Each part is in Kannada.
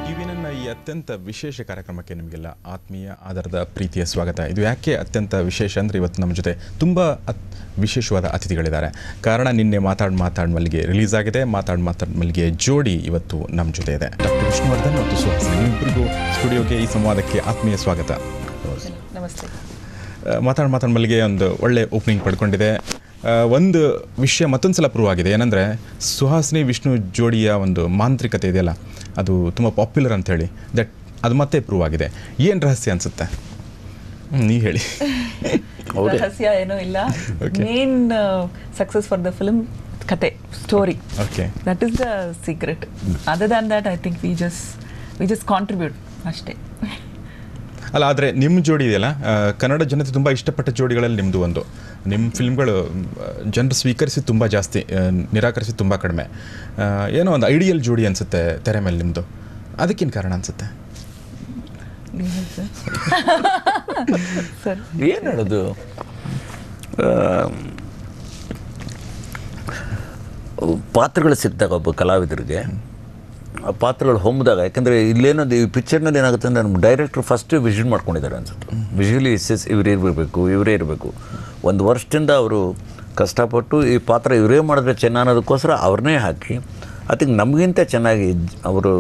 ನನ್ನ ಈ ಅತ್ಯಂತ ವಿಶೇಷ ಕಾರ್ಯಕ್ರಮಕ್ಕೆ ನಿಮಗೆಲ್ಲ ಆತ್ಮೀಯ ಆಧಾರದ ಪ್ರೀತಿಯ ಸ್ವಾಗತ. ಇದು ಯಾಕೆ ಅತ್ಯಂತ ವಿಶೇಷ ಅಂದರೆ ಇವತ್ತು ನಮ್ಮ ಜೊತೆ ತುಂಬ ವಿಶೇಷವಾದ ಅತಿಥಿಗಳಿದ್ದಾರೆ. ಕಾರಣ ನಿನ್ನೆ ಮಾತಾಡ್ ಮಲ್ಲಿಗೆ ರಿಲೀಸ್ ಆಗಿದೆ. ಮಾತಾಡ್ ಮಲ್ಲಿಗೆ ಜೋಡಿ ಇವತ್ತು ನಮ್ಮ ಜೊತೆ ಇದೆ. ಡಾಕ್ಟರ್ ವಿಷ್ಣುವರ್ಧನ್ ಮತ್ತು ಸುಹಾಸಿನಿ, ನಿಮ್ಮಿಬ್ಬರಿಗೂ ಸ್ಟುಡಿಯೋಗೆ ಈ ಸಂವಾದಕ್ಕೆ ಆತ್ಮೀಯ ಸ್ವಾಗತ. ನಮಸ್ತೆ. ಮಾತಾಡ್ ಮಲ್ಲಿಗೆ ಒಂದು ಒಳ್ಳೆ ಓಪನಿಂಗ್ ಪಡ್ಕೊಂಡಿದೆ. ಒಂದು ವಿಷಯ ಮತ್ತೊಂದು ಸಲ ಪ್ರೂವ್ ಆಗಿದೆ, ಏನಂದರೆ ಸುಹಾಸಿನಿ ವಿಷ್ಣು ಜೋಡಿಯ ಒಂದು ಮಾಂತ್ರಿಕತೆ ಇದೆಯಲ್ಲ, ಅದು ತುಂಬ ಪಾಪ್ಯುಲರ್ ಅಂಥೇಳಿ ಅದು ಮತ್ತೆ ಪ್ರೂವ್ ಆಗಿದೆ. ಏನು ರಹಸ್ಯ ಅನಿಸುತ್ತೆ, ನೀವು ಹೇಳಿ. ರಹಸ್ಯ ಏನೂ ಇಲ್ಲ. Main success for the film ಕತೆ, story. Okay, that is the secret. Other than that I think we just contribute ಅಷ್ಟೇ. ಅಲ್ಲ, ಆದರೆ ನಿಮ್ಮ ಜೋಡಿ ಇದೆಯಲ್ಲ, ಕನ್ನಡ ಜನತೆ ತುಂಬ ಇಷ್ಟಪಟ್ಟ ಜೋಡಿಗಳಲ್ಲಿ ನಿಮ್ಮದು ಒಂದು. ನಿಮ್ಮ ಫಿಲ್ಮ್ಗಳು ಜನರು ಸ್ವೀಕರಿಸಿ ತುಂಬ ಜಾಸ್ತಿ, ನಿರಾಕರಿಸಿ ತುಂಬ ಕಡಿಮೆ. ಏನೋ ಒಂದು ಐಡಿಯಲ್ ಜೋಡಿ ಅನಿಸುತ್ತೆ ತೆರೆ ಮೇಲೆ ನಿಮ್ಮದು. ಅದಕ್ಕೇನು ಕಾರಣ ಅನಿಸುತ್ತೆ? ಸರ್ ಏನು ಹೇಳೋದು, ಪಾತ್ರಗಳು ಸಿಕ್ಕಿದಾಗ ಒಬ್ಬ ಕಲಾವಿದರಿಗೆ ಆ ಪಾತ್ರಗಳು ಹೊಮ್ಮಿದಾಗ, ಯಾಕೆಂದರೆ ಇಲ್ಲೇನದು ಈ ಪಿಕ್ಚರ್ನಲ್ಲಿ ಏನಾಗುತ್ತೆ ಅಂದರೆ ನಮ್ಮ ಡೈರೆಕ್ಟ್ರು ಫಸ್ಟು ವಿಷನ್ ಮಾಡ್ಕೊಂಡಿದ್ದಾರೆ ಅನ್ಸುತ್ತೆ. ವಿಷುವಲಿ ಇವರೇ ಇರಬೇಕು. ಒಂದು ವರ್ಷದಿಂದ ಅವರು ಕಷ್ಟಪಟ್ಟು ಈ ಪಾತ್ರ ಇವರೇ ಮಾಡಿದ್ರೆ ಚೆನ್ನ ಅನ್ನೋದಕ್ಕೋಸ್ಕರ ಅವ್ರನ್ನೇ ಹಾಕಿ, ಐ ಥಿಂಕ್ ನಮಗಿಂತ ಚೆನ್ನಾಗಿ ಅವರು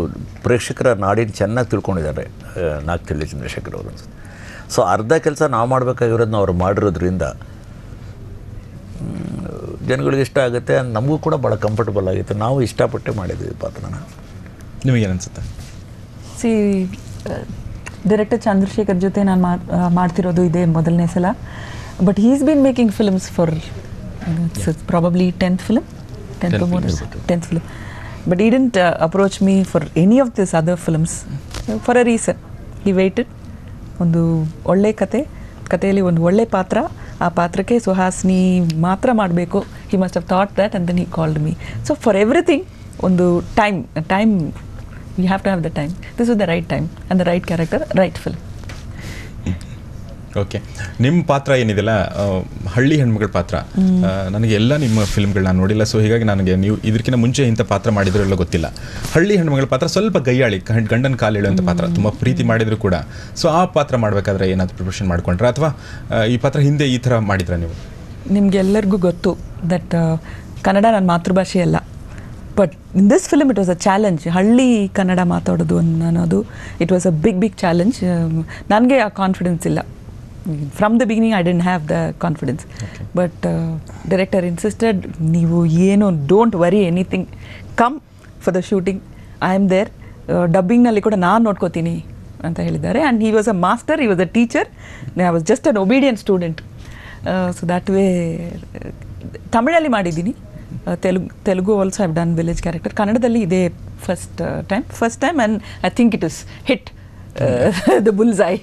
ಪ್ರೇಕ್ಷಕರ ನಾಡಿನ ಚೆನ್ನಾಗಿ ತಿಳ್ಕೊಂಡಿದ್ದಾರೆ ನಾಗ್ತಿಳ್ಳಿ ಚಂದ್ರಶೇಖರ್ ಅವರು ಅನ್ಸುತ್ತೆ. ಸೊ ಅರ್ಧ ಕೆಲಸ ನಾವು ಮಾಡಬೇಕಾಗಿರೋದನ್ನ ಅವ್ರು ಮಾಡಿರೋದ್ರಿಂದ ಜನಗಳಿಗೆ ಇಷ್ಟ ಆಗುತ್ತೆ. ನಮಗೂ ಕೂಡ ಭಾಳ ಕಂಫರ್ಟಬಲ್ ಆಗಿತ್ತು. ನಾವು ಇಷ್ಟಪಟ್ಟೆ ಮಾಡಿದ್ವಿ ಪಾತ್ರನ. ನಿಮಗೇನು ಅನಿಸುತ್ತೆ? ಸಿ, ಡೈರೆಕ್ಟರ್ ಚಂದ್ರಶೇಖರ್ ಜೊತೆ ನಾನು ಮಾಡ್ತಿರೋದು ಇದೇ ಮೊದಲನೇ ಸಲ. But he's been making films for probably 10th film. But he didn't approach me for any of these other films for a reason. He waited. ಒಂದು ಒಳ್ಳೆ ಕಥೆಯಲ್ಲಿ ಒಂದು ಒಳ್ಳೆ ಪಾತ್ರ, ಆ ಪಾತ್ರಕ್ಕೆ ಸುಹಾಸಿನಿ ಮಾತ್ರ ಮಾಡಬೇಕು. He must have thought that and then he called me. So for everything ಒಂದು time you have to have the time. This is the right time and the right character, right film. Okay, ನಿಮ್ಮ ಪಾತ್ರ ಏನಿದೆಯಲ್ಲ, ಹಳ್ಳಿ ಹೆಣ್ಮಗಳ ಪಾತ್ರ, ನನಗೆ ಎಲ್ಲ ನಿಮ್ಮ ಫಿಲ್ಮ್ಗಳನ್ನ ನೋಡಿಲ್ಲ. ಸೊ ಹೀಗಾಗಿ ನನಗೆ ನೀವು ಇದಕ್ಕಿಂತ ಮುಂಚೆ ಇಂಥ ಪಾತ್ರ ಮಾಡಿದ್ರು ಎಲ್ಲ ಗೊತ್ತಿಲ್ಲ. ಹಳ್ಳಿ ಹೆಣ್ಮಗಳ ಪಾತ್ರ ಸ್ವಲ್ಪ ಗಯ್ಯಾಳಿ, ಗಂಡನ ಕಾಲು ಎಳೆಯುವಂಥ ಪಾತ್ರ, ತುಂಬ ಪ್ರೀತಿ ಮಾಡಿದ್ರು ಕೂಡ. ಸೊ ಆ ಪಾತ್ರ ಮಾಡಬೇಕಾದ್ರೆ ಏನಾದರೂ ಪ್ರಿಪ್ರೇಷನ್ ಮಾಡ್ಕೊಂಡ್ರೆ, ಅಥವಾ ಈ ಪಾತ್ರ ಹಿಂದೆ ಈ ಥರ ಮಾಡಿದ್ರೆ ನೀವು? ನಿಮಗೆಲ್ಲರಿಗೂ ಗೊತ್ತು ದಟ್ ಕನ್ನಡ ನನ್ನ ಮಾತೃಭಾಷೆ ಅಲ್ಲ. But in this film it was a challenge. ಹಳ್ಳಿ ಕನ್ನಡ ಮಾತಾಡೋದು ಅನ್ನೋದು it was a big challenge. ನನಗೆ ಆ ಕಾನ್ಫಿಡೆನ್ಸ್ ಇಲ್ಲ. From the beginning I didn't have the confidence. But director insisted, ನೀವು ಏನು don't worry anything, come for the shooting, I am there. ಡಬ್ಬಿಂಗ್ನಲ್ಲಿ ಕೂಡ ನಾನು ನೋಡ್ಕೋತೀನಿ ಅಂತ ಹೇಳಿದ್ದಾರೆ. And he was a master, he was a teacher, I was just an obedient student. So that way ತಮಿಳಲ್ಲಿ ಮಾಡಿದ್ದೀನಿ. Telugu also have done village character. ಕನ್ನಡದಲ್ಲಿ ಇದೇ first time and I think it is hit the Bulls I.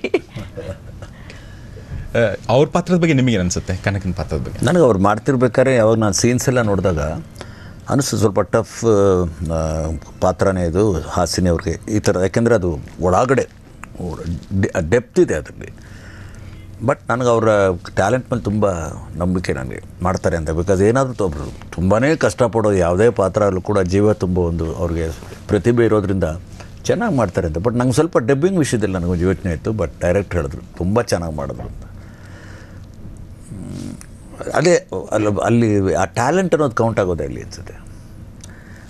ಅವ್ರ ಪಾತ್ರದ ಬಗ್ಗೆ ನಿಮಗೆ ಅನಿಸುತ್ತೆ, ಕನಕನ ಪಾತ್ರದ ಬಗ್ಗೆ? ನನಗೆ ಅವ್ರು ಮಾಡ್ತಿರ್ಬೇಕಾದ್ರೆ ಯಾವಾಗ ನಾನು ಸೀನ್ಸ್ ಎಲ್ಲ ನೋಡಿದಾಗ ಅನಿಸ್ತು ಸ್ವಲ್ಪ ಟಫ್ ಪಾತ್ರನೇ ಇದು ಹಾಸಿನಿ ಅವ್ರಿಗೆ ಈ ಥರ. ಯಾಕೆಂದರೆ ಅದು ಒಳಗಡೆ ಡೆಪ್ತ್ ಇದೆ ಅದರಲ್ಲಿ. ಬಟ್ ನನಗೆ ಅವರ ಟ್ಯಾಲೆಂಟ್ ಮೇಲೆ ತುಂಬ ನಂಬಿಕೆ ನನಗೆ ಮಾಡ್ತಾರೆ ಅಂತ. ಬಿಕಾಸ್ ಏನಾದರೂ ಒಬ್ಬರು ತುಂಬಾ ಕಷ್ಟಪಡೋದು ಯಾವುದೇ ಪಾತ್ರ ಅಲ್ಲೂ ಕೂಡ ಜೀವ ತುಂಬ ಒಂದು ಅವ್ರಿಗೆ ಪ್ರತಿಭೆ ಇರೋದ್ರಿಂದ ಚೆನ್ನಾಗಿ ಮಾಡ್ತಾರೆ ಅಂತ. ಬಟ್ ನಂಗೆ ಸ್ವಲ್ಪ ಡಬ್ಬಿಂಗ್ ವಿಷಯದಲ್ಲಿ ನನಗೊಂದು ಯೋಚನೆ ಇತ್ತು. ಬಟ್ ಡೈರೆಕ್ಟ್ ಹೇಳಿದ್ರು ತುಂಬ ಚೆನ್ನಾಗಿ ಮಾಡಿದ್ರು ಅಂತ. ಅದೇ ಅಲ್ಲಿ ಆ ಟ್ಯಾಲೆಂಟ್ ಅನ್ನೋದು ಕೌಂಟ್ ಆಗೋದೇ ಅಲ್ಲಿ ಅನಿಸುತ್ತೆ.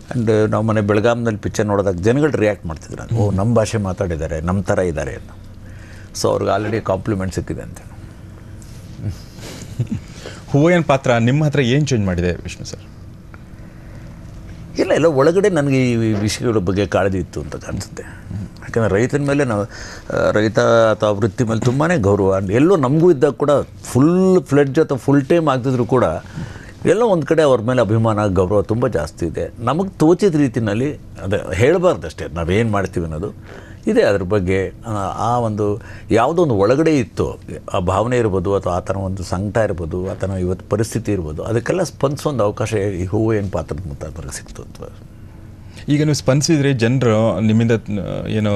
ಆ್ಯಂಡ್ ನಾವು ಮನೆ ಬೆಳಗಾಂನಲ್ಲಿ ಪಿಕ್ಚರ್ ನೋಡಿದಾಗ ಜನಗಳು ರಿಯಾಕ್ಟ್ ಮಾಡ್ತಿದ್ರು, ಓ ನಮ್ಮ ಭಾಷೆ ಮಾತಾಡಿದ್ದಾರೆ, ನಮ್ಮ ಥರ ಇದ್ದಾರೆ ಅಂತ. ಸೊ ಅವ್ರಿಗೆ ಆಲ್ರೆಡಿ ಕಾಂಪ್ಲಿಮೆಂಟ್ ಸಿಕ್ಕಿದೆ ಅಂತ. ಹೂವಯ್ಯನ ಪಾತ್ರ ನಿಮ್ಮ ಹತ್ರ ಏನು ಚೇಂಜ್ ಮಾಡಿದೆ ವಿಷ್ಣು ಸರ್? ಇಲ್ಲ ಒಳಗಡೆ ನನಗೆ ಈ ವಿಷಯಗಳ ಬಗ್ಗೆ ಕಾಳಜಿ ಇತ್ತು ಅಂತ ಕಾಣಿಸುತ್ತೆ. ಯಾಕಂದರೆ ರೈತನ ಮೇಲೆ ನಾವು ರೈತ ಅಥವಾ ವೃತ್ತಿ ಮೇಲೆ ತುಂಬಾ ಗೌರವ. ಎಲ್ಲೋ ನಮಗೂ ಇದ್ದಾಗ ಕೂಡ ಫುಲ್ ಫ್ಲೆಡ್ಜ್ ಅಥವಾ ಫುಲ್ ಟೈಮ್ ಆಗ್ತಿದ್ರು ಕೂಡ ಎಲ್ಲೋ ಒಂದು ಕಡೆ ಅವ್ರ ಮೇಲೆ ಅಭಿಮಾನ, ಗೌರವ ತುಂಬ ಜಾಸ್ತಿ ಇದೆ. ನಮಗೆ ತೋಚಿದ ರೀತಿಯಲ್ಲಿ ಅದೇ ಹೇಳಬಾರ್ದಷ್ಟೇ ನಾವೇನು ಮಾಡ್ತೀವಿ ಅನ್ನೋದು ಇದೆ. ಅದ್ರ ಬಗ್ಗೆ ಆ ಒಂದು ಯಾವುದೋ ಒಂದು ಒಳಗಡೆ ಇತ್ತು, ಆ ಭಾವನೆ ಇರ್ಬೋದು, ಅಥವಾ ಆತನ ಒಂದು ಸಂಕಟ ಇರ್ಬೋದು, ಆತನ ಇವತ್ತು ಪರಿಸ್ಥಿತಿ ಇರ್ಬೋದು, ಅದಕ್ಕೆಲ್ಲ ಸ್ಪಂದಿಸೋ ಒಂದು ಅವಕಾಶ ಈ ಹೂವು ಏನು ಪಾತ್ರದ ಮುಖಾಂತರ ಸಿಕ್ತು ಅಂತ. ಈಗ ನೀವು ಸ್ಪಂದಿಸಿದ್ರಿ, ಜನರು ನಿಮ್ಮಿಂದ ಏನೋ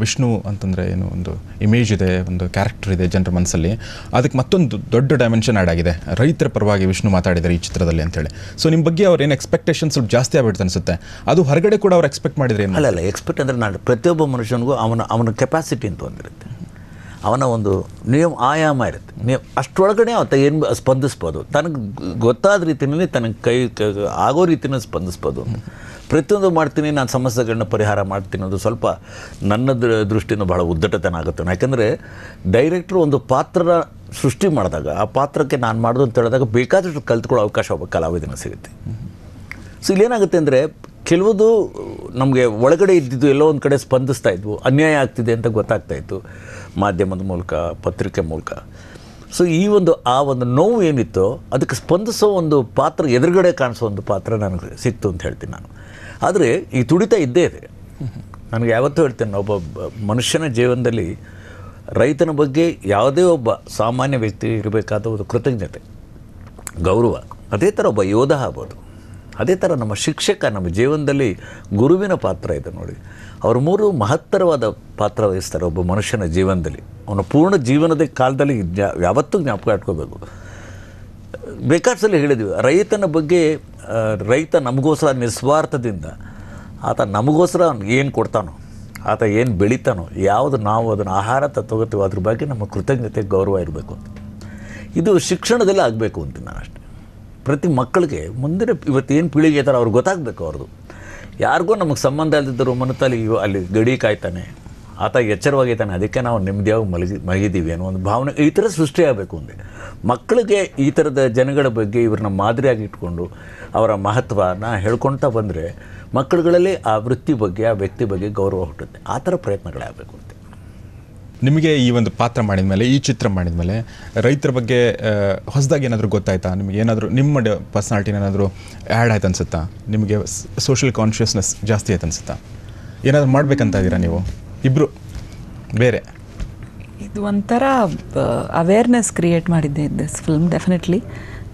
ವಿಷ್ಣು ಅಂತಂದರೆ ಏನೋ ಒಂದು ಇಮೇಜ್ ಇದೆ, ಒಂದು ಕ್ಯಾರೆಕ್ಟರ್ ಇದೆ ಜನರ ಮನಸ್ಸಲ್ಲಿ, ಅದಕ್ಕೆ ಮತ್ತೊಂದು ದೊಡ್ಡ ಡೈಮೆನ್ಷನ್ ಆ್ಯಡ್ ಆಗಿದೆ. ರೈತರ ಪರವಾಗಿ ವಿಷ್ಣು ಮಾತಾಡಿದ್ದಾರೆ ಈ ಚಿತ್ರದಲ್ಲಿ ಅಂತೇಳಿ. ಸೊ ನಿಮ್ಮ ಬಗ್ಗೆ ಅವ್ರು ಏನು ಎಕ್ಸ್ಪೆಕ್ಟೇಷನ್ ಸ್ವಲ್ಪ ಜಾಸ್ತಿ ಆಗ್ಬಿಡ್ತು ಅನಿಸುತ್ತೆ. ಅದು ಹೊರಗಡೆ ಕೂಡ ಅವ್ರು ಎಕ್ಸ್ಪೆಕ್ಟ್ ಮಾಡಿದ್ರೆ ಏನು? ಅಲ್ಲ ಎಕ್ಸ್ಪೆಕ್ಟ್ ಅಂದರೆ ನಾನು ಪ್ರತಿಯೊಬ್ಬ ಮನುಷ್ಯನಿಗೂ ಅವನ ಕೆಪಾಸಿಟಿ ಅಂತ ಒಂದಿರುತ್ತೆ, ಅವನ ಒಂದು ಆಯಾಮ ಇರುತ್ತೆ. ನೀವು ಅಷ್ಟರೊಳಗಡೆ ಆತ ಏನು ಸ್ಪಂದಿಸ್ಬೋದು, ತನಗೆ ಗೊತ್ತಾದ ರೀತಿಯಲ್ಲಿ ತನಗೆ ಕೈ ಆಗೋ ರೀತಿಯಲ್ಲಿ ಸ್ಪಂದಿಸ್ಬೋದು. ಪ್ರತಿಯೊಂದು ಮಾಡ್ತೀನಿ, ನಾನು ಸಮಸ್ಯೆಗಳನ್ನ ಪರಿಹಾರ ಮಾಡ್ತೀನಿ ಅದು ಸ್ವಲ್ಪ ನನ್ನ ದೃಷ್ಟಿಯಿಂದ ಬಹಳ ಉದ್ದಟತನ ಆಗುತ್ತೆ. ಯಾಕೆಂದರೆ ಡೈರೆಕ್ಟ್ರು ಒಂದು ಪಾತ್ರ ಸೃಷ್ಟಿ ಮಾಡಿದಾಗ ಆ ಪಾತ್ರಕ್ಕೆ ನಾನು ಮಾಡೋದು ಅಂತ ಹೇಳಿದಾಗ ಬೇಕಾದಷ್ಟು ಕಲ್ತ್ಕೊಳ್ಳೋ ಅವಕಾಶ ಒಬ್ಬ ಕಲಾವಿದನ ಸಿಗುತ್ತೆ. ಸೊ ಇಲ್ಲೇನಾಗುತ್ತೆ ಅಂದರೆ ಕೆಲವುದು ನಮಗೆ ಒಳಗಡೆ ಇದ್ದಿದ್ದು ಎಲ್ಲೋ ಒಂದು ಕಡೆ ಸ್ಪಂದಿಸ್ತಾ ಇದ್ವು, ಅನ್ಯಾಯ ಆಗ್ತಿದೆ ಅಂತ ಗೊತ್ತಾಗ್ತಾಯಿತ್ತು ಮಾಧ್ಯಮದ ಮೂಲಕ, ಪತ್ರಿಕೆ ಮೂಲಕ. ಸೊ ಈ ಆ ಒಂದು ನೋವು ಏನಿತ್ತೋ ಅದಕ್ಕೆ ಸ್ಪಂದಿಸೋ ಒಂದು ಪಾತ್ರ, ಎದುರುಗಡೆ ಕಾಣಿಸೋ ಒಂದು ಪಾತ್ರ ನನಗೆ ಸಿಕ್ತು ಅಂತ ಹೇಳ್ತೀನಿ ನಾನು. ಆದರೆ ಈ ತುಡಿತ ಇದ್ದೇ ಇದೆ. ನನಗೆ ಯಾವತ್ತೂ ಹೇಳ್ತೇನೆ, ಒಬ್ಬ ಮನುಷ್ಯನ ಜೀವನದಲ್ಲಿ ರೈತನ ಬಗ್ಗೆ ಯಾವುದೇ ಒಬ್ಬ ಸಾಮಾನ್ಯ ವ್ಯಕ್ತಿ ಇರಬೇಕಾದ ಒಂದು ಕೃತಜ್ಞತೆ, ಗೌರವ. ಅದೇ ಥರ ಒಬ್ಬ ಯೋಧ ಆಗ್ಬೋದು. ಅದೇ ಥರ ನಮ್ಮ ಶಿಕ್ಷಕ ನಮ್ಮ ಜೀವನದಲ್ಲಿ ಗುರುವಿನ ಪಾತ್ರ ಇದೆ ನೋಡಿ. ಅವರು 3 ಮಹತ್ತರವಾದ ಪಾತ್ರ ವಹಿಸ್ತಾರೆ ಒಬ್ಬ ಮನುಷ್ಯನ ಜೀವನದಲ್ಲಿ. ಅವನ ಪೂರ್ಣ ಜೀವನದ ಕಾಲದಲ್ಲಿ ಯಾವತ್ತೂ ಜ್ಞಾಪಕ ಇಟ್ಕೋಬೇಕು. ಬೇಕಾದ ಸಲ ಹೇಳಿದ್ವಿ, ರೈತನ ಬಗ್ಗೆ, ರೈತ ನಮಗೋಸ್ಕರ ನಿಸ್ವಾರ್ಥದಿಂದ ಆತ ನಮಗೋಸ್ಕರ ಏನು ಕೊಡ್ತಾನೋ, ಆತ ಏನು ಬೆಳೀತಾನೋ, ಯಾವುದು ನಾವು ಅದನ್ನು ಆಹಾರ ತಗೋತೀವೋ ಅದ್ರ ಬಗ್ಗೆ ನಮ್ಮ ಕೃತಜ್ಞತೆ, ಗೌರವ ಇರಬೇಕು ಅಂತ. ಇದು ಶಿಕ್ಷಣದಲ್ಲೇ ಆಗಬೇಕು ಅಂತ ನಾನು ಅಷ್ಟೇ. ಪ್ರತಿ ಮಕ್ಕಳಿಗೆ ಮುಂದಿನ ಇವತ್ತೇನು ಪೀಳಿಗೆ ಇದ್ದಾರೆ ಅವ್ರಿಗೆ ಗೊತ್ತಾಗಬೇಕು. ಅವ್ರದ್ದು ಯಾರಿಗೂ ನಮಗೆ ಸಂಬಂಧ ಇಲ್ದಿದ್ದರು ಮನತಲ್ಲಿ ಅಲ್ಲಿ ಗಡಿ ಕಾಯ್ತಾನೆ, ಆತ ಎಚ್ಚರವಾಗಿದ್ದಾನೆ, ಅದಕ್ಕೆ ನಾವು ನೆಮ್ಮದಿಯಾಗಿ ಮಲಗಿದ್ದೀವಿ ಅನ್ನೋ ಒಂದು ಭಾವನೆ ಈ ಥರ ಸೃಷ್ಟಿಯಾಗಬೇಕು ಅಂದೆ. ಮಕ್ಕಳಿಗೆ ಈ ಥರದ ಜನಗಳ ಬಗ್ಗೆ ಇವ್ರನ್ನ ಮಾದರಿಯಾಗಿ ಇಟ್ಕೊಂಡು ಅವರ ಮಹತ್ವನ ಹೇಳ್ಕೊಳ್ತಾ ಬಂದರೆ ಮಕ್ಕಳುಗಳಲ್ಲಿ ಆ ವೃತ್ತಿ ಬಗ್ಗೆ, ಆ ವ್ಯಕ್ತಿ ಬಗ್ಗೆ ಗೌರವ ಹುಟ್ಟುತ್ತೆ. ಆ ಥರ ಪ್ರಯತ್ನಗಳೇ ಆಗಬೇಕು ಅಂತ. ನಿಮಗೆ ಈ ಒಂದು ಪಾತ್ರ ಮಾಡಿದ ಮೇಲೆ, ಈ ಚಿತ್ರ ಮಾಡಿದ ಮೇಲೆ ರೈತರ ಬಗ್ಗೆ ಹೊಸದಾಗಿ ಏನಾದರೂ ಗೊತ್ತಾಯ್ತಾ? ನಿಮಗೆ ಏನಾದರೂ ನಿಮ್ಮ ಪರ್ಸ್ನಾಲಿಟಿನ ಏನಾದರೂ ಆ್ಯಡ್ ಆಯ್ತು ಅನ್ಸುತ್ತಾ? ನಿಮಗೆ ಸೋಷಿಯಲ್ ಕಾನ್ಷಿಯಸ್ನೆಸ್ ಜಾಸ್ತಿ ಆಯ್ತು ಅನ್ಸುತ್ತಾ? ಏನಾದರೂ ಮಾಡಬೇಕಂತ ಇದ್ದೀರಾ ನೀವು ಇಬ್ಬರು ಬೇರೆ? ಇದು ಒಂಥರ ಅವೇರ್ನೆಸ್ ಕ್ರಿಯೇಟ್ ಮಾಡಿದ್ದೆ this film, definitely.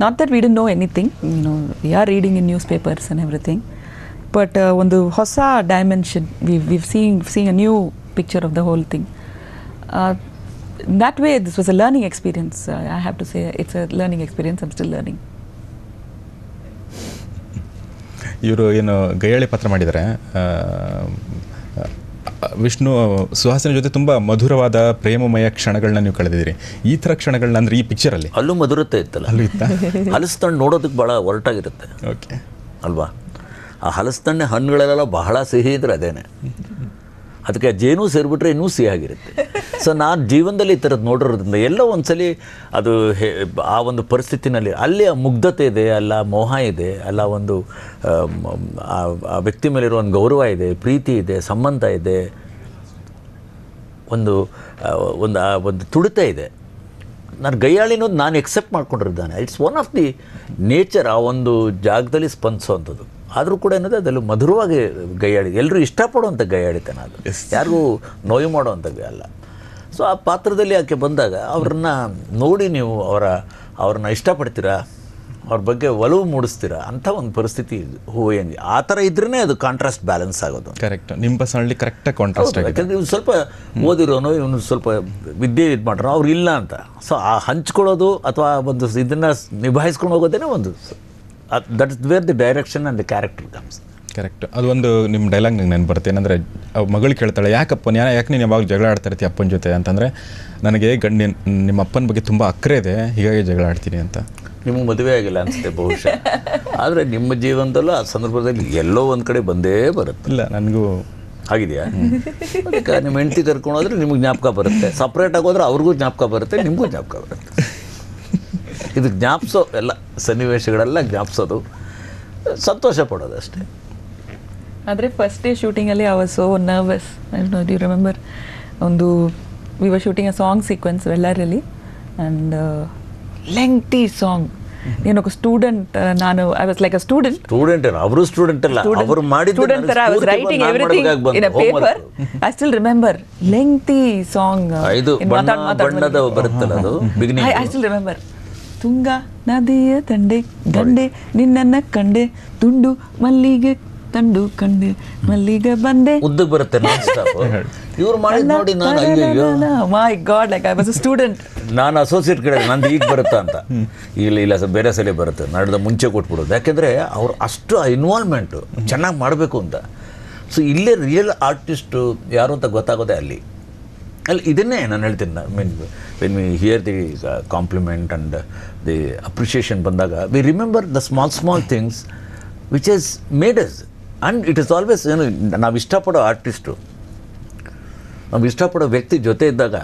Not that we didn't know anything, we are reading in newspapers and everything, but ಒಂದು ಹೊಸ dimension, we seeing a new picture of the whole thing. That way, this was a learning experience. I have to say, it's a learning experience. I'm still learning. ಇವರು ಏನು ಗೈಯಾಳಿ ಪಾತ್ರ ಮಾಡಿದ್ದಾರೆ, ವಿಷ್ಣು ಸುಹಾಸಿನಿ ಜೊತೆ ತುಂಬ ಮಧುರವಾದ ಪ್ರೇಮಮಯ ಕ್ಷಣಗಳನ್ನ ನೀವು ಕಳೆದಿದ್ದೀರಿ. ಈ ಥರ ಕ್ಷಣಗಳನ್ನ ಅಂದರೆ ಈ ಪಿಕ್ಚರಲ್ಲಿ ಅಲ್ಲೂ ಮಧುರತೆ ಇತ್ತಲ್ಲ? ಅಲ್ಲೂ ಇತ್ತ. ಹಲಸ್ತಣ್ಣು ನೋಡೋದಕ್ಕೆ ಭಾಳ ಒರಟಾಗಿರುತ್ತೆ. ಓಕೆ ಅಲ್ವಾ? ಆ ಹಲಸ್ತಣ್ಣೆ ಹಣ್ಣುಗಳೆಲ್ಲ ಬಹಳ ಸಿಹಿ ಇದ್ರೆ ಅದೇನೆ, ಅದಕ್ಕೆ ಜೇನು ಸೇರಿಬಿಟ್ರೆ ಇನ್ನೂ ಸಿಹಿಯಾಗಿರುತ್ತೆ. ಸೊ ನಾನು ಜೀವನದಲ್ಲಿ ಈ ಥರದ್ದು ನೋಡಿರೋದ್ರಿಂದ ಎಲ್ಲೋ ಒಂದ್ಸಲಿ ಅದು ಆ ಒಂದು ಪರಿಸ್ಥಿತಿನಲ್ಲಿ ಅಲ್ಲಿ ಆ ಮುಗ್ಧತೆ ಇದೆ, ಅಲ್ಲ ಮೋಹ ಇದೆ, ಅಲ್ಲ ಒಂದು ಆ ವ್ಯಕ್ತಿ ಮೇಲಿರೋ ಒಂದು ಗೌರವ ಇದೆ, ಪ್ರೀತಿ ಇದೆ, ಸಂಬಂಧ ಇದೆ, ಒಂದು ಒಂದು ತುಡಿತ ಇದೆ. ನಾನು ಗೈಯಾಳಿನೋದು ನಾನು ಎಕ್ಸೆಪ್ಟ್ ಮಾಡ್ಕೊಂಡಿದ್ದಾನೆ. It's one of the nature, ಆ ಒಂದು ಜಾಗದಲ್ಲಿ ಸ್ಪಂದಿಸೋವಂಥದ್ದು. ಆದರೂ ಕೂಡ ಏನಂದರೆ ಅದರಲ್ಲಿ ಮಧುರವಾಗಿ ಗೈಯಾಳಿ, ಎಲ್ಲರೂ ಇಷ್ಟಪಡುವಂಥ ಗೈಯಾಳಿತನ ಅದು, ಯಾರಿಗೂ ನೋವು ಮಾಡುವಂಥ ಅಲ್ಲ. ಸೊ ಆ ಪಾತ್ರದಲ್ಲಿ ಆಕೆ ಬಂದಾಗ ಅವ್ರನ್ನ ನೋಡಿ ನೀವು ಅವ್ರನ್ನ ಇಷ್ಟಪಡ್ತೀರಾ, ಅವ್ರ ಬಗ್ಗೆ ಒಲವು ಮೂಡಿಸ್ತೀರಾ ಅಂಥ ಒಂದು ಪರಿಸ್ಥಿತಿ ಹೂವಂಗಿ. ಆ ಥರ ಇದ್ರೇ ಅದು ಕಾಂಟ್ರಾಸ್ಟ್ ಬ್ಯಾಲೆನ್ಸ್ ಆಗೋದು. ಕರೆಕ್ಟ್, ನಿಮ್ಮ ಪರ್ಸನಲಿ ಕರೆಕ್ಟಾಗಿ ಕಾಂಟ್ರಾಸ್ಟ್ ಆಗಿದೆ. ಯಾಕಂದರೆ ಇವ್ನು ಸ್ವಲ್ಪ ಓದಿರೋನು, ಇವನು ಸ್ವಲ್ಪ ವಿದ್ಯೆ ಇದು ಮಾಡ್ರೋ, ಅವ್ರು ಇಲ್ಲ ಅಂತ. ಸೊ ಆ ಹಂಚ್ಕೊಳ್ಳೋದು ಅಥವಾ ಒಂದು ಇದನ್ನು ನಿಭಾಯಿಸ್ಕೊಂಡು ಹೋಗೋದೇ ಒಂದು that is where the direction and the character comes. Correct. ಅದು ಒಂದು ನಿಮ್ಮ ಡೈಲಾಗ್ ನಂಗೆ ನೆನಪು ಬರುತ್ತೆ. ಏನಂದರೆ ಮಗಳು ಕೇಳ್ತಾಳೆ, ಯಾಕೆ ನೀನು ಯಾವಾಗ ಜಗಳ ಆಡ್ತಾ ಇರ್ತೀಯ ಅಪ್ಪನ ಜೊತೆ ಅಂತಂದರೆ, ನನಗೆ ನಿಮ್ಮ ಅಪ್ಪನ ಬಗ್ಗೆ ತುಂಬ ಅಕ್ಕರೆ ಇದೆ, ಹೀಗಾಗಿ ಜಗಳ ಆಡ್ತೀನಿ ಅಂತ. ನಿಮಗೆ ಮದುವೆ ಆಗಿಲ್ಲ ಅನಿಸುತ್ತೆ ಬಹುಶಃ, ಆದರೆ ನಿಮ್ಮ ಜೀವನದಲ್ಲೂ ಆ ಸಂದರ್ಭದಲ್ಲಿ ಎಲ್ಲೋ ಒಂದು ಕಡೆ ಬಂದೇ ಬರುತ್ತೆ. ಇಲ್ಲ, ನನಗೂ ಆಗಿದೆಯಾ? ಅದಕ್ಕೆ ನಿಮ್ಮ ಹೆಂಡತಿ ಕರ್ಕೊಂಡು ಹೋದ್ರೆ ನಿಮಗೆ ಜ್ಞಾಪಕ ಬರುತ್ತೆ, ಸಪ್ರೇಟ್ ಆಗೋದ್ರೆ ಅವ್ರಿಗೂ ಜ್ಞಾಪಕ ಬರುತ್ತೆ, ನಿಮಗೂ ಜ್ಞಾಪಕ ಬರುತ್ತೆ. ಇದು ಜ್ಞಾಪಿಸೋ ಎಲ್ಲ ಸನ್ನಿವೇಶಗಳೆಲ್ಲ ಜ್ಞಾಪಿಸೋದು, ಸಂತೋಷ ಪಡೋದು ಅಷ್ಟೇ. ಆದರೆ ಫಸ್ಟ್ ಡೇ ಶೂಟಿಂಗಲ್ಲಿ I was so nervous. Do you remember, we were shooting a song sequence ವೆಲ್ಲಾರಲ್ಲಿ, ಆ್ಯಂಡ್ ಲೆಂಗ್ತಿ ಸಾಂಗ್. నేను ఒక student, I was like a student. ಅವರು ಸ್ಟೂಡೆಂಟ್ ಅಲ್ಲ, ಅವರು ಮಾಡಿದ್ದು ಸ್ಟೂಡೆಂಟ್ ತರ. I was writing everything in a paper. I still remember lengthy song. ಇದು ಬಣ್ಣದ ಬರುತ್ತಲ್ಲ ಅದು beginning. I still remember. Tunga ನದಿಯ ದಂಡೆ ಗಂಡೆ ನಿನ್ನನ್ನ ಕಂಡೆ ತುಂಡು ಮಲ್ಲಿಗೆ ತಂಡು ಕಂಡೆ ಮಲ್ಲಿಗೆ ಬಂದೆ ಉದ್ದಕ್ಕೆ ಬರುತ್ತೆ ನಾನ್ ಸ್ಟಾಪ್. ಇವ್ರು ಮಾಡಿದ್ ನೋಡಿ ನಾನು ಅಯ್ಯೋ my God like I was a student. ನಾನು ಅಸೋಸಿಯೇಟ್ ಕಡೆ ನಂದು ಈಗ ಬರುತ್ತಾ ಅಂತ, ಇಲ್ಲ ಬೇರೆ ಸಲ ಬರುತ್ತೆ, ನಡೆದ ಮುಂಚೆ ಕೊಟ್ಬಿಡೋದು. ಯಾಕೆಂದರೆ ಅವ್ರು ಅಷ್ಟು ಇನ್ವಾಲ್ವ್ಮೆಂಟು ಚೆನ್ನಾಗಿ ಮಾಡಬೇಕು ಅಂತ. ಸೊ ಇಲ್ಲೇ ರಿಯಲ್ ಆರ್ಟಿಸ್ಟು ಯಾರು ಅಂತ ಗೊತ್ತಾಗೋದೇ ಅಲ್ಲಿ ಇದನ್ನೇ ನಾನು ಹೇಳ್ತೀನಿ. When we hear the compliment and the appreciation ಬಂದಾಗ we remember the small things which is made us. And it is always ಏನು ನಾವು ಇಷ್ಟಪಡೋ ಆರ್ಟಿಸ್ಟು, ನಾವು ಇಷ್ಟಪಡೋ ವ್ಯಕ್ತಿ ಜೊತೆ ಇದ್ದಾಗ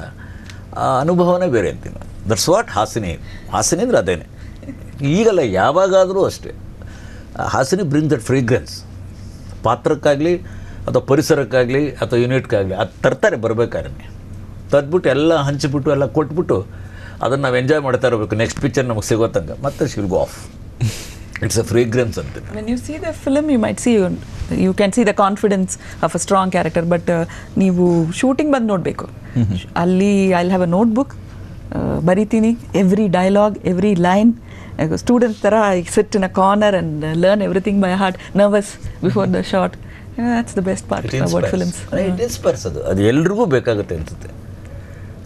ಆ ಅನುಭವನೇ ಬೇರೆ ಅಂತೀನಿ. ದಟ್ಸ್ ವಾಟ್ ಹಾಸಿನಿ ಅಂದರೆ ಅದೇನೆ. ಈಗಲ್ಲ ಯಾವಾಗಾದರೂ ಅಷ್ಟೇ ಹಾಸಿನಿ ಬ್ರಿಂಗ್ ದಟ್ ಫ್ರೇಗ್ರೆನ್ಸ್. ಪಾತ್ರಕ್ಕಾಗಲಿ ಅಥವಾ ಪರಿಸರಕ್ಕಾಗಲಿ ಅಥವಾ ಯೂನಿಟ್ಗಾಗಲಿ ಅದು ತರ್ತಾರೆ ಬರಬೇಕಾದ್ರೆ. ತದ್ಬಿಟ್ಟು ಎಲ್ಲ ಹಂಚಿಬಿಟ್ಟು ಎಲ್ಲ ಕೊಟ್ಬಿಟ್ಟು ಅದನ್ನು ನಾವು ಎಂಜಾಯ್ ಮಾಡ್ತಾ ಇರಬೇಕು. ನೆಕ್ಸ್ಟ್ ಪಿಕ್ಚರ್ ನಮಗೆ ಸಿಗೋ ತನಕ ಮತ್ತೆ ಶಿಲ್ go off. It's a fragrance ಅಂತ. When you see the film, you might see, you can see the confidence of a strong character, but ನೀವು ಶೂಟಿಂಗ್ ಬಂದು ನೋಡಬೇಕು. ಅಲ್ಲಿ ಐ ಹ್ಯಾವ್ ಅ ನೋಟ್ಬುಕ್, ಬರಿತೀನಿ every dialogue, every line. Student ಥರ I sit in a corner and learn everything by heart, nervous before the shot. That's the best part about films. It inspires. ಅದು ಎಲ್ರಿಗೂ ಬೇಕಾಗುತ್ತೆ ಅನಿಸುತ್ತೆ.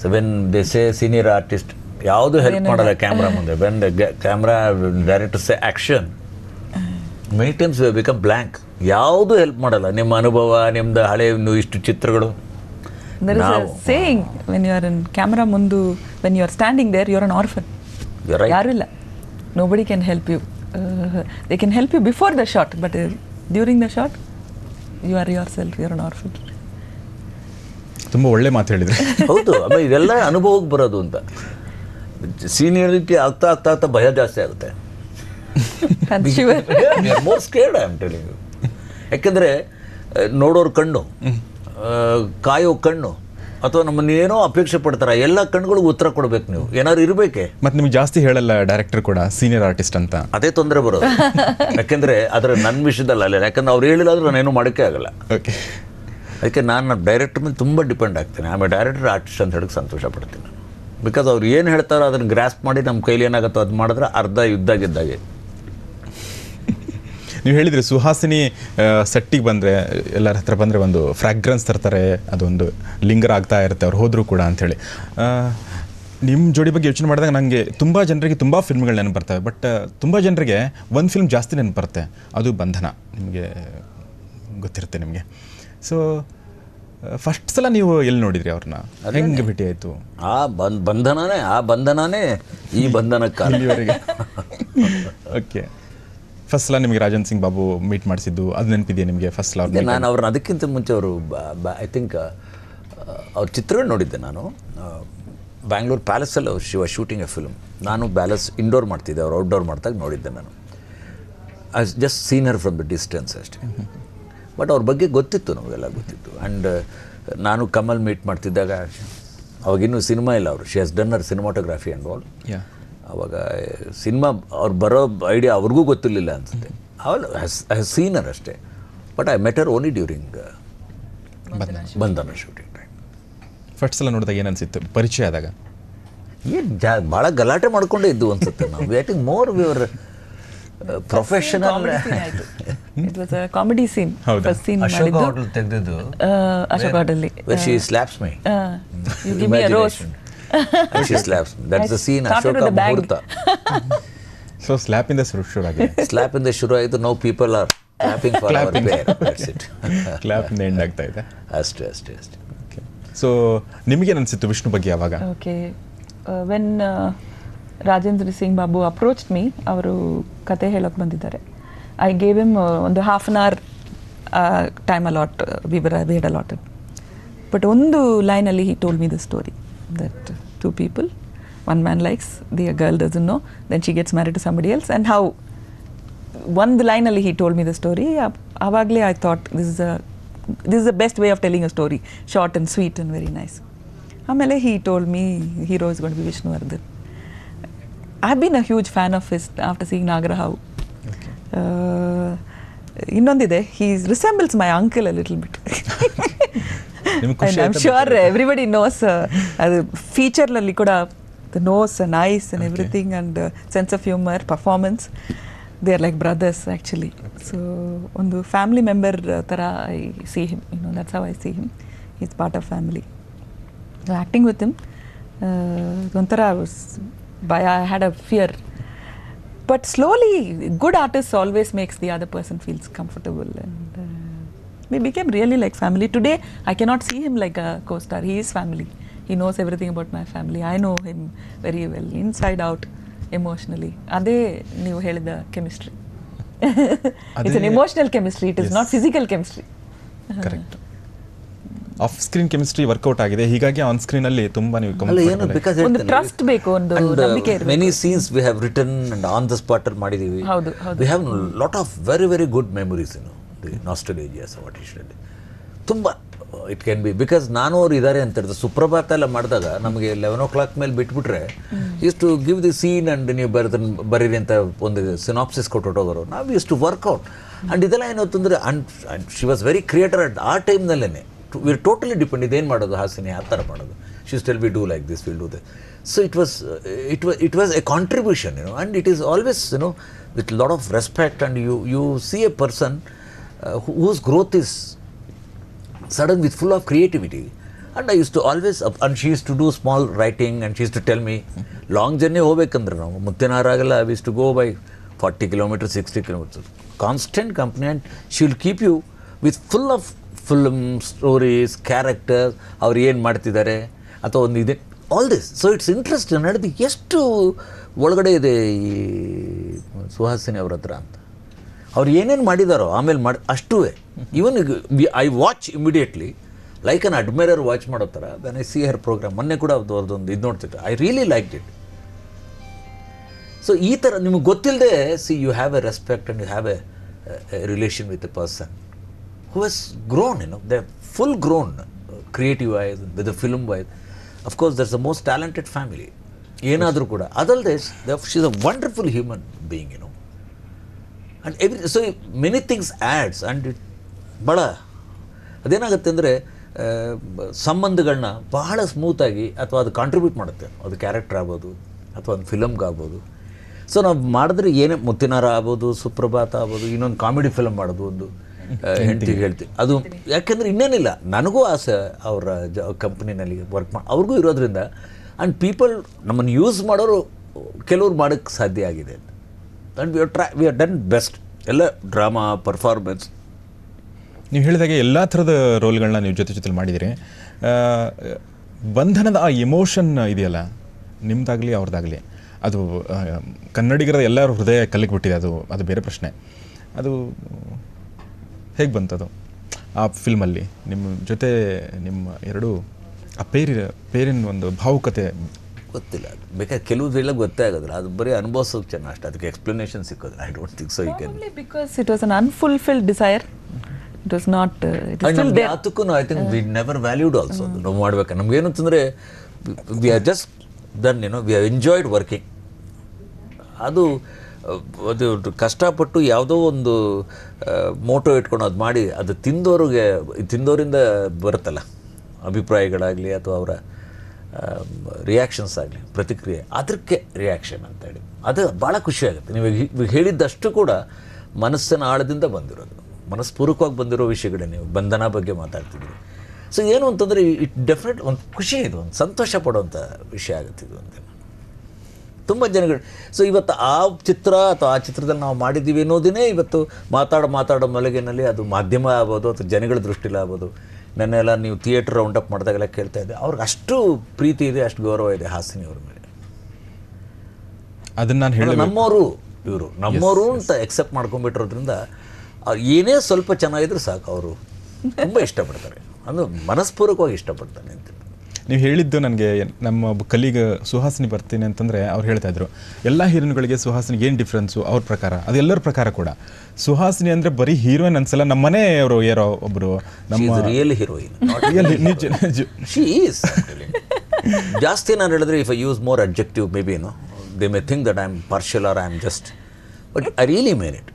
So when they say senior artist ಯಾವುದು ಹೆಲ್ಪ್ ಮಾಡಲ್ಲ ಕ್ಯಾಮ್ರಾ ಮುಂದೆ. When camera director say action, many times we become blank. ಯಾವುದು ಹೆಲ್ಪ್ ಮಾಡಲ್ಲ. ನಿಮ್ಮ ಅನುಭವ, ನಿಮ್ಮದು ಹಳೆ ಇಷ್ಟು ಚಿತ್ರಗಳು. There is a saying, when you are in camera mundu, when you are standing there, you are an orphan. You're right. ಯಾರು ಇಲ್ಲ, nobody can help you. They can help you before the shot, but during the shot, you are yourself, you are an orphan. ತುಂಬ ಒಳ್ಳೆ ಮಾತು ಹೇಳಿದ್ರೆ. ಹೌದು. ಆಮೇಲೆ ಇದೆಲ್ಲ ಅನುಭವಕ್ಕೆ ಬರೋದು ಅಂತ. ಸೀನಿಯರಿಟಿ ಆಗ್ತಾ ಆಗ್ತಾ ಆಗ್ತಾ ಭಯ ಜಾಸ್ತಿ ಆಗುತ್ತೆ. More scared I am telling you. ಯಾಕೆಂದರೆ ನೋಡೋರು ಕಣ್ಣು, ಕಾಯೋ ಕಣ್ಣು, ಅಥವಾ ನಮ್ಮನ್ನು ಏನೋ ಅಪೇಕ್ಷೆ ಪಡ್ತಾರೆ, ಎಲ್ಲ ಕಣ್ಣುಗಳಿಗೆ ಉತ್ತರ ಕೊಡ್ಬೇಕು. ನೀವು ಏನಾದ್ರು ಇರಬೇಕೆ. ಮತ್ತು ನಿಮ್ಗೆ ಜಾಸ್ತಿ ಹೇಳಲ್ಲ ಡೈರೆಕ್ಟರ್ ಕೂಡ ಸೀನಿಯರ್ ಆರ್ಟಿಸ್ಟ್ ಅಂತ. ಅದೇ ತೊಂದರೆ ಬರೋದು. ಯಾಕೆಂದರೆ ಅದರ ನನ್ನ ವಿಷಯದಲ್ಲ ಅಲ್ಲ. ಯಾಕಂದ್ರೆ ಅವ್ರು ಹೇಳಿಲ್ಲ ಆದರೂ ನಾನೇನು ಮಾಡೋಕ್ಕೆ ಆಗಲ್ಲ. ಓಕೆ. ಅದಕ್ಕೆ ನಾನು ಡೈರೆಕ್ಟರ್ ಮೇಲೆ ತುಂಬ ಡಿಪೆಂಡ್ ಆಗ್ತೀನಿ. ಆಮೇಲೆ ಡೈರೆಕ್ಟರ್ ಆರ್ಟಿಸ್ಟ್ ಅಂತ ಹೇಳಕ್ಕೆ ಸಂತೋಷ ಪಡ್ತೀನಿ ನಾನು. ಬಿಕಾಸ್ ಅವ್ರು ಏನು ಹೇಳ್ತಾರೋ ಅದನ್ನು ಗ್ರಾಸ್ಪ್ ಮಾಡಿ ನಮ್ಮ ಕೈಲಿ ಏನಾಗುತ್ತೋ ಅದು ಮಾಡಿದ್ರೆ ಅರ್ಧ ಯುದ್ಧ ಗೆದ್ದಾಗೆ. ನೀವು ಹೇಳಿದ್ರಿ ಸುಹಾಸಿನಿ ಸೆಟ್ಟಿಗೆ ಬಂದರೆ, ಎಲ್ಲರ ಹತ್ರ ಬಂದರೆ ಒಂದು ಫ್ರಾಗ್ರೆನ್ಸ್ ತರ್ತಾರೆ, ಅದೊಂದು ಲಿಂಗರ್ ಆಗ್ತಾ ಇರುತ್ತೆ ಅವ್ರು ಹೋದರೂ ಕೂಡ ಅಂಥೇಳಿ. ನಿಮ್ಮ ಜೋಡಿ ಬಗ್ಗೆ ಯೋಚನೆ ಮಾಡಿದಾಗ ನನಗೆ ತುಂಬ ಜನರಿಗೆ ತುಂಬ ಫಿಲ್ಮ್ಗಳು ನೆನಪು ಬರ್ತವೆ. ಬಟ್ ತುಂಬ ಜನರಿಗೆ ಒಂದು ಫಿಲ್ಮ್ ಜಾಸ್ತಿ ನೆನಪು ಬರುತ್ತೆ, ಅದು ಬಂಧನ. ನಿಮಗೆ ಗೊತ್ತಿರುತ್ತೆ ನಿಮಗೆ. ಸೊ ಫಸ್ಟ್ ಸಲ ನೀವು ಎಲ್ಲಿ ನೋಡಿದ್ರಿ ಅವ್ರನ್ನ, ಹೆಂಗೆ ಭೇಟಿ ಆಯಿತು? ಆ ಬಂಧನನೇ ಈ ಬಂಧನಕ್ಕೆ. ಓಕೆ. ಫಸ್ಟ್ ಸಲ ನಿಮಗೆ ರಾಜನ್ ಸಿಂಗ್ ಬಾಬು ಮೀಟ್ ಮಾಡಿಸಿದ್ದು ಅದು ನೆನಪಿದೆಯಾ ನಿಮಗೆ? ಫಸ್ಟ್ ಸಲ ನಾನು ಅವ್ರನ್ನ ಅದಕ್ಕಿಂತ ಮುಂಚೆ ಅವರು ಐ ಥಿಂಕ್ ಅವ್ರ ಚಿತ್ರಗಳು ನೋಡಿದ್ದೆ ನಾನು. ಬ್ಯಾಂಗ್ಳೂರು ಪ್ಯಾಲೇಸಲ್ಲಿ ಅವ್ರು ಶೂಟಿಂಗ್ ಎ ಫಿಲ್ಮ್. ನಾನು ಪ್ಯಾಲೇಸ್ ಇಂಡೋರ್ ಮಾಡ್ತಿದ್ದೆ, ಅವ್ರು ಔಟ್ಡೋರ್ ಮಾಡ್ದಾಗ ನೋಡಿದ್ದೆ ನಾನು. I just seen her from the distance ಅಷ್ಟೇ. ಬಟ್ ಅವ್ರ ಬಗ್ಗೆ ಗೊತ್ತಿತ್ತು, ನಮಗೆಲ್ಲ ಗೊತ್ತಿತ್ತು. ಆ್ಯಂಡ್ ನಾನು ಕಮಲ್ ಮೀಟ್ ಮಾಡ್ತಿದ್ದಾಗ ಅವಾಗಿನ್ನೂ ಸಿನಿಮಾ ಇಲ್ಲ. ಅವರು ಶಿ ಹ್ಯಾಸ್ ಡನ್ ಅವರ್ ಸಿನಿಮಾಟೋಗ್ರಫಿ ಆ್ಯಂಡ್ ಆಲ್. ಆವಾಗ ಸಿನಿಮಾ ಅವ್ರು ಬರೋ ಐಡಿಯಾ ಅವ್ರಿಗೂ ಗೊತ್ತಿರಲಿಲ್ಲ ಅನಿಸುತ್ತೆ. ಐ ಸೀನರ್ ಅಷ್ಟೇ. But I met her only during Bandhana shooting time. First ಸಲ ನೋಡಿದಾಗ ಏನು ಅನಿಸಿತ್ತು ಪರಿಚಯ ಆದಾಗ? ಏನು ಭಾಳ ಗಲಾಟೆ ಮಾಡ್ಕೊಂಡೇ ಇದ್ದು ಅನ್ಸುತ್ತೆ. ನಾವು ವೇಟಿಂಗ್ ಮೋರ್ ವಿವರ್ ಪ್ರೊಫೆಷನಲ್. It was a comedy scene. First scene Ashok hotel ತೆಗೆದಿದ್ದು. Ashok hotel. Where she slaps me. You give me a rose. She slaps me. That's the scene. Ashoka Muhurta. So slap in the ಶುರು ಆಗಿದೆ. Slap in the ಶುರು ಆಯಿತು. Now people are clapping for our pair. That's it. Clap in the end ಆಗ್ತಾ ಇದೆ. ಅಷ್ಟೇ. Okay. So ನಿಮಗೇನು ಅನಿಸಿತ್ತು ವಿಷ್ಣು ಬಗ್ಗೆ ಆವಾಗ? Okay. When Rajendra Singh Babu approached me, ಅವರು ಕತೆ ಹೇಳೋಕ್ಕೆ ಬಂದಿದ್ದಾರೆ. I gave him ಒಂದು half an hour time allot. We had allotted. But ಒಂದು ಲೈನಲ್ಲಿ he told me the story that two people, one man likes, the girl doesn't know, then she gets married to somebody else, and how ಒಂದು ಲೈನಲ್ಲಿ he told me the story. ಆವಾಗಲೇ I thought this is the best way of telling a story, short and sweet and very nice. ಆಮೇಲೆ he told me hero is going to be Vishnuvardhan. I've been a huge fan of his after seeing Nagarahavu. ಇನ್ನೊಂದಿದೆ, he resembles my uncle a little bit. And I'm sure everybody knows ಅದು ಫೀಚರ್ನಲ್ಲಿ ಕೂಡ the nose and eyes and everything and sense of humor, performance. They are like brothers actually. So ಒಂದು ಫ್ಯಾಮಿಲಿ ಮೆಂಬರ್ ಥರ I C him, that's how I C him. Is part of family. Acting with him ಒಂಥರ ಭಯ, I had a fear. But slowly, good artists always makes the other person feels comfortable, and we became really like family. Today, I cannot see him like a co-star. He is family. He knows everything about my family. I know him very well, inside out, emotionally. Ade ನೀವು ಹೇಳಿದ chemistry. It's an emotional chemistry. It is not physical chemistry. Correct. Off screen chemistry work out ಆಗಿದೆ, ಹೀಗಾಗಿ ಆನ್ ಸ್ಕ್ರೀನ್ ಅಲ್ಲಿ ತುಂಬಾ ನೀವು ಒಂದು ಟ್ರಸ್ಟ್ ಬೇಕು, ಒಂದು ನಂಬಿಕೆ ಇರಬೇಕು. Many scenes we have written and on the spot ಅಲ್ಲಿ ಮಾಡಿದೀವಿ. ಹೌದು ಹೌದು. We have lot of very very good memories the nostalgias what is really ತುಂಬ. ಇಟ್ ಕ್ಯಾನ್ ಬಿ ಬಿಕಾಸ್ ನಾನು ಅವ್ರು ಇದ್ದಾರೆ ಅಂತ ಹೇಳಿದ್ರೆ ಸುಪ್ರಭಾತ ಎಲ್ಲ ಮಾಡಿದಾಗ ನಮಗೆ 11 o'clock ಮೇಲೆ ಬಿಟ್ಬಿಟ್ರೆ is to give the scene and ನೀವು ಬರೀರಿ ಅಂತ ಒಂದು ಸಿನಾಪ್ಸಿಸ್ ಕೊಟ್ಟೋಗೋರು. ನಾವು ಇಸ್ ಟು ವರ್ಕ್ಔಟ್ ಅಂಡ್ ಇದೆಲ್ಲ ಏನು ಅಂತಂದರೆ and she was very creator at ಆ ಟೈಮ್ನಲ್ಲೇ. We are totally depend. ಇದೇನು ಮಾಡೋದು ಹಾಸಿನಿ ಆ ಥರ ಮಾಡೋದು. She still we do like this, will do this. So it was a contribution, and it is always with lot of respect, and you see a person whose growth is sudden with full of creativity. And I used to always, and she used to do small writing, and she used to tell me, long journey ಹೋಗ್ಬೇಕಂದ್ರೆ ನಾವು ಮುತ್ತಿನಾರಾಗೆಲ್ಲ I used to go by 40 kilometers, 60 kilometers. Constant company, and she will keep you with full of film stories, characters, ಅವ್ರು ಏನು ಮಾಡ್ತಿದ್ದಾರೆ ಅಥವಾ ಒಂದು ಇದೆ, all this. So it's interest ನಡೆದು ಎಷ್ಟು ಒಳಗಡೆ ಇದೆ ಈ ಸುಹಾಸಿನಿ ಅವ್ರ ಹತ್ರ ಅಂತ. ಅವ್ರು ಏನೇನು ಮಾಡಿದಾರೋ ಆಮೇಲೆ ಅಷ್ಟೂ even I watch immediately like an admirer watch ಮಾಡೋ ಥರ then I see her program. ಮೊನ್ನೆ ಕೂಡ ಅವ್ರದ್ದೊಂದು ಇದು ನೋಡ್ತಿದ್ದೆ, I really like it. So ಈ ಥರ ನಿಮಗೆ ಗೊತ್ತಿಲ್ಲದೆ see you have a respect and you have a relation with a person who has grown, they're full grown, creative wise, with the film wise. Of course, there's the most talented family. Yenadru kuda. Otherwise, she's a wonderful human being, And so many things adds, and it bada. ಅದೇನಾಗುತ್ತೆ ಅಂದರೆ ಸಂಬಂಧಗಳನ್ನ ಬಹಳ ಸ್ಮೂತಾಗಿ ಅಥವಾ ಅದು ಕಾಂಟ್ರಿಬ್ಯೂಟ್ ಮಾಡುತ್ತೆ. ಅದು ಕ್ಯಾರೆಕ್ಟರ್ ಆಗ್ಬೋದು ಅಥವಾ ಒಂದು ಫಿಲಮ್ಗೆ ಆಗ್ಬೋದು. ಸೊ ನಾವು ಮಾಡಿದ್ರೆ ಏನೇ ಮುತ್ತಿನಾರ ಆಗ್ಬೋದು, ಸುಪ್ರಭಾತ ಆಗ್ಬೋದು, ಇನ್ನೊಂದು ಕಾಮಿಡಿ ಫಿಲಮ್ ಮಾಡೋದು, ಒಂದು ಹೆಂಡ್ತಿಗೆ ಹೇಳ್ತೀವಿ ಅದು. ಯಾಕೆಂದರೆ ಇನ್ನೇನಿಲ್ಲ, ನನಗೂ ಆಸೆ ಅವರ ಕಂಪ್ನಿನಲ್ಲಿ ವರ್ಕ್ ಮಾಡಿ ಅವ್ರಿಗೂ ಇರೋದ್ರಿಂದ. ಆ್ಯಂಡ್ ಪೀಪಲ್ ನಮ್ಮನ್ನು ಯೂಸ್ ಮಾಡೋರು ಕೆಲವ್ರು ಮಾಡೋಕ್ಕೆ ಸಾಧ್ಯ ಆಗಿದೆ. And we are done best. ಎಲ್ಲ ಡ್ರಾಮಾ, ಪರ್ಫಾರ್ಮೆನ್ಸ್. ನೀವು ಹೇಳಿದಾಗೆ ಎಲ್ಲ ಥರದ ರೋಲ್ಗಳನ್ನ ನೀವು ಜೊತೆ ಮಾಡಿದ್ದೀರಿ. ಬಂಧನದ ಆ ಎಮೋಷನ್ ಇದೆಯಲ್ಲ, ನಿಮ್ಮದಾಗಲಿ ಅವ್ರದ್ದಾಗಲಿ, ಅದು ಕನ್ನಡಿಗರ ಎಲ್ಲರ ಹೃದಯ ಕಲ್ಲಿಗೆ ಅದು ಬೇರೆ ಪ್ರಶ್ನೆ. ಅದು ಹೇಗೆ ಬಂತದು ಆ ಫಿಲ್ಮಲ್ಲಿ ನಿಮ್ಮ ಜೊತೆ? ನಿಮ್ಮ ಎರಡು ಆ ಪೇರಿನ ಒಂದು ಭಾವುಕತೆ ಗೊತ್ತಿಲ್ಲ. ಅದು ಬೇಕಾದ್ರೆ ಕೆಲವು ವೇಳೆ ಗೊತ್ತೇ ಆಗೋದಿಲ್ಲ. ಅದು ಬರೀ ಅನುಭವಿಸೋಕೆ ಚೆನ್ನಾಗಿ ಅಷ್ಟೇ, ಅದಕ್ಕೆ ಎಕ್ಸ್ಪ್ಲನೇಷನ್ ಸಿಕ್ಕೋದಿಲ್ಲ. I don't think so. You can because it was an unfulfilled desire. It was not ಅದಕ್ಕೂ I think we never valued also. ನಾವು ಮಾಡ್ಬೇಕು ನಮಗೇನು ಅಂತಂದರೆ we are just then we are enjoyed working. ಅದು ಕಷ್ಟಪಟ್ಟು ಯಾವುದೋ ಒಂದು ಮೋಟೋ ಇಟ್ಕೊಂಡು ಅದು ಮಾಡಿ ಅದು ತಿಂದೋರಿಂದ ಬರುತ್ತಲ್ಲ ಅಭಿಪ್ರಾಯಗಳಾಗಲಿ ಅಥವಾ ಅವರ ರಿಯಾಕ್ಷನ್ಸ್ ಆಗಲಿ, ಪ್ರತಿಕ್ರಿಯೆ, ಅದಕ್ಕೆ ರಿಯಾಕ್ಷನ್ ಅಂತೇಳಿ ಅದು ಭಾಳ ಖುಷಿಯಾಗುತ್ತೆ. ನೀವು ಹೇಳಿದ್ದಷ್ಟು ಕೂಡ ಮನಸ್ಸಿನ ಆಳದಿಂದ ಬಂದಿರೋದು, ಮನಸ್ಪೂರ್ವಕವಾಗಿ ಬಂದಿರೋ ವಿಷಯಗಳೇ. ನೀವು ಬಂಧನ ಬಗ್ಗೆ ಮಾತಾಡ್ತಿದ್ರಿ. ಸೊ ಏನು ಅಂತಂದರೆ ಇಟ್ ಡೆಫಿನೆಟ್ ಒಂದು ಖುಷಿ, ಇದು ಒಂದು ಸಂತೋಷ ಪಡುವಂಥ ವಿಷಯ ಆಗುತ್ತಿದ್ದು ಅಂತ ತುಂಬ ಜನಗಳು. ಸೊ ಇವತ್ತು ಆ ಚಿತ್ರ ಅಥವಾ ಆ ಚಿತ್ರದಲ್ಲಿ ನಾವು ಮಾಡಿದ್ದೀವಿ ಅನ್ನೋದೇ ಇವತ್ತು ಮಾತಾಡೋ ಮಲಗಿನಲ್ಲಿ ಅದು ಮಾಧ್ಯಮ ಆಗ್ಬೋದು ಅಥವಾ ಜನಗಳ ದೃಷ್ಟಿಲಿ ಆಗ್ಬೋದು. ನನ್ನೆಲ್ಲ ನೀವು ಥಿಯೇಟರ್ ರೌಂಡ್ ಅಪ್ ಮಾಡಿದಾಗೆಲ್ಲ ಕೇಳ್ತಾ ಇದ್ದೆ, ಅವ್ರಿಗೆ ಅಷ್ಟು ಪ್ರೀತಿ ಇದೆ, ಅಷ್ಟು ಗೌರವ ಇದೆ ಹಾಸಿನಿ ಅವ್ರ ಮೇಲೆ. ಅದನ್ನು ನಾನು ಹೇಳಿ ನಮ್ಮವರು ಅಂತ ಎಕ್ಸೆಪ್ಟ್ ಮಾಡ್ಕೊಂಡ್ಬಿಟ್ಟಿರೋದ್ರಿಂದ ಏನೇ ಸ್ವಲ್ಪ ಚೆನ್ನಾಗಿದ್ರು ಸಾಕು, ಅವರು ತುಂಬ ಇಷ್ಟಪಡ್ತಾರೆ. ಅದು ಮನಸ್ಪೂರ್ವಕವಾಗಿ ಇಷ್ಟಪಡ್ತಾನೆ ಅಂತ. ನೀವು ಹೇಳಿದ್ದು ನನಗೆ ನಮ್ಮ ಕಲೀಗ ಸುಹಾಸಿನಿ ಬರ್ತೀನಿ ಅಂತಂದರೆ ಅವ್ರು ಹೇಳ್ತಾಯಿದ್ರು ಎಲ್ಲ ಹೀರೋಯಿನ್ಗಳಿಗೆ ಸುಹಾಸಿನಿಗೆ ಏನು ಡಿಫ್ರೆನ್ಸು ಅವ್ರ ಪ್ರಕಾರ. ಅದು ಎಲ್ಲರ ಪ್ರಕಾರ ಕೂಡ ಸುಹಾಸಿನಿ ಅಂದರೆ ಬರೀ ಹೀರೋಯಿನ್ ಅನ್ಸಲ್ಲ, ನಮ್ಮ ಮನೆಯವರು ಯಾರೋ ಒಬ್ಬರು ನಮ್ಮ ರಿಯಲ್ ಹೀರೋಯಿನ್. ಜಾಸ್ತಿ ನಾನು ಹೇಳಿದ್ರೆ if I use more objective maybe they may think that I am partial or I am just, but I really mean it.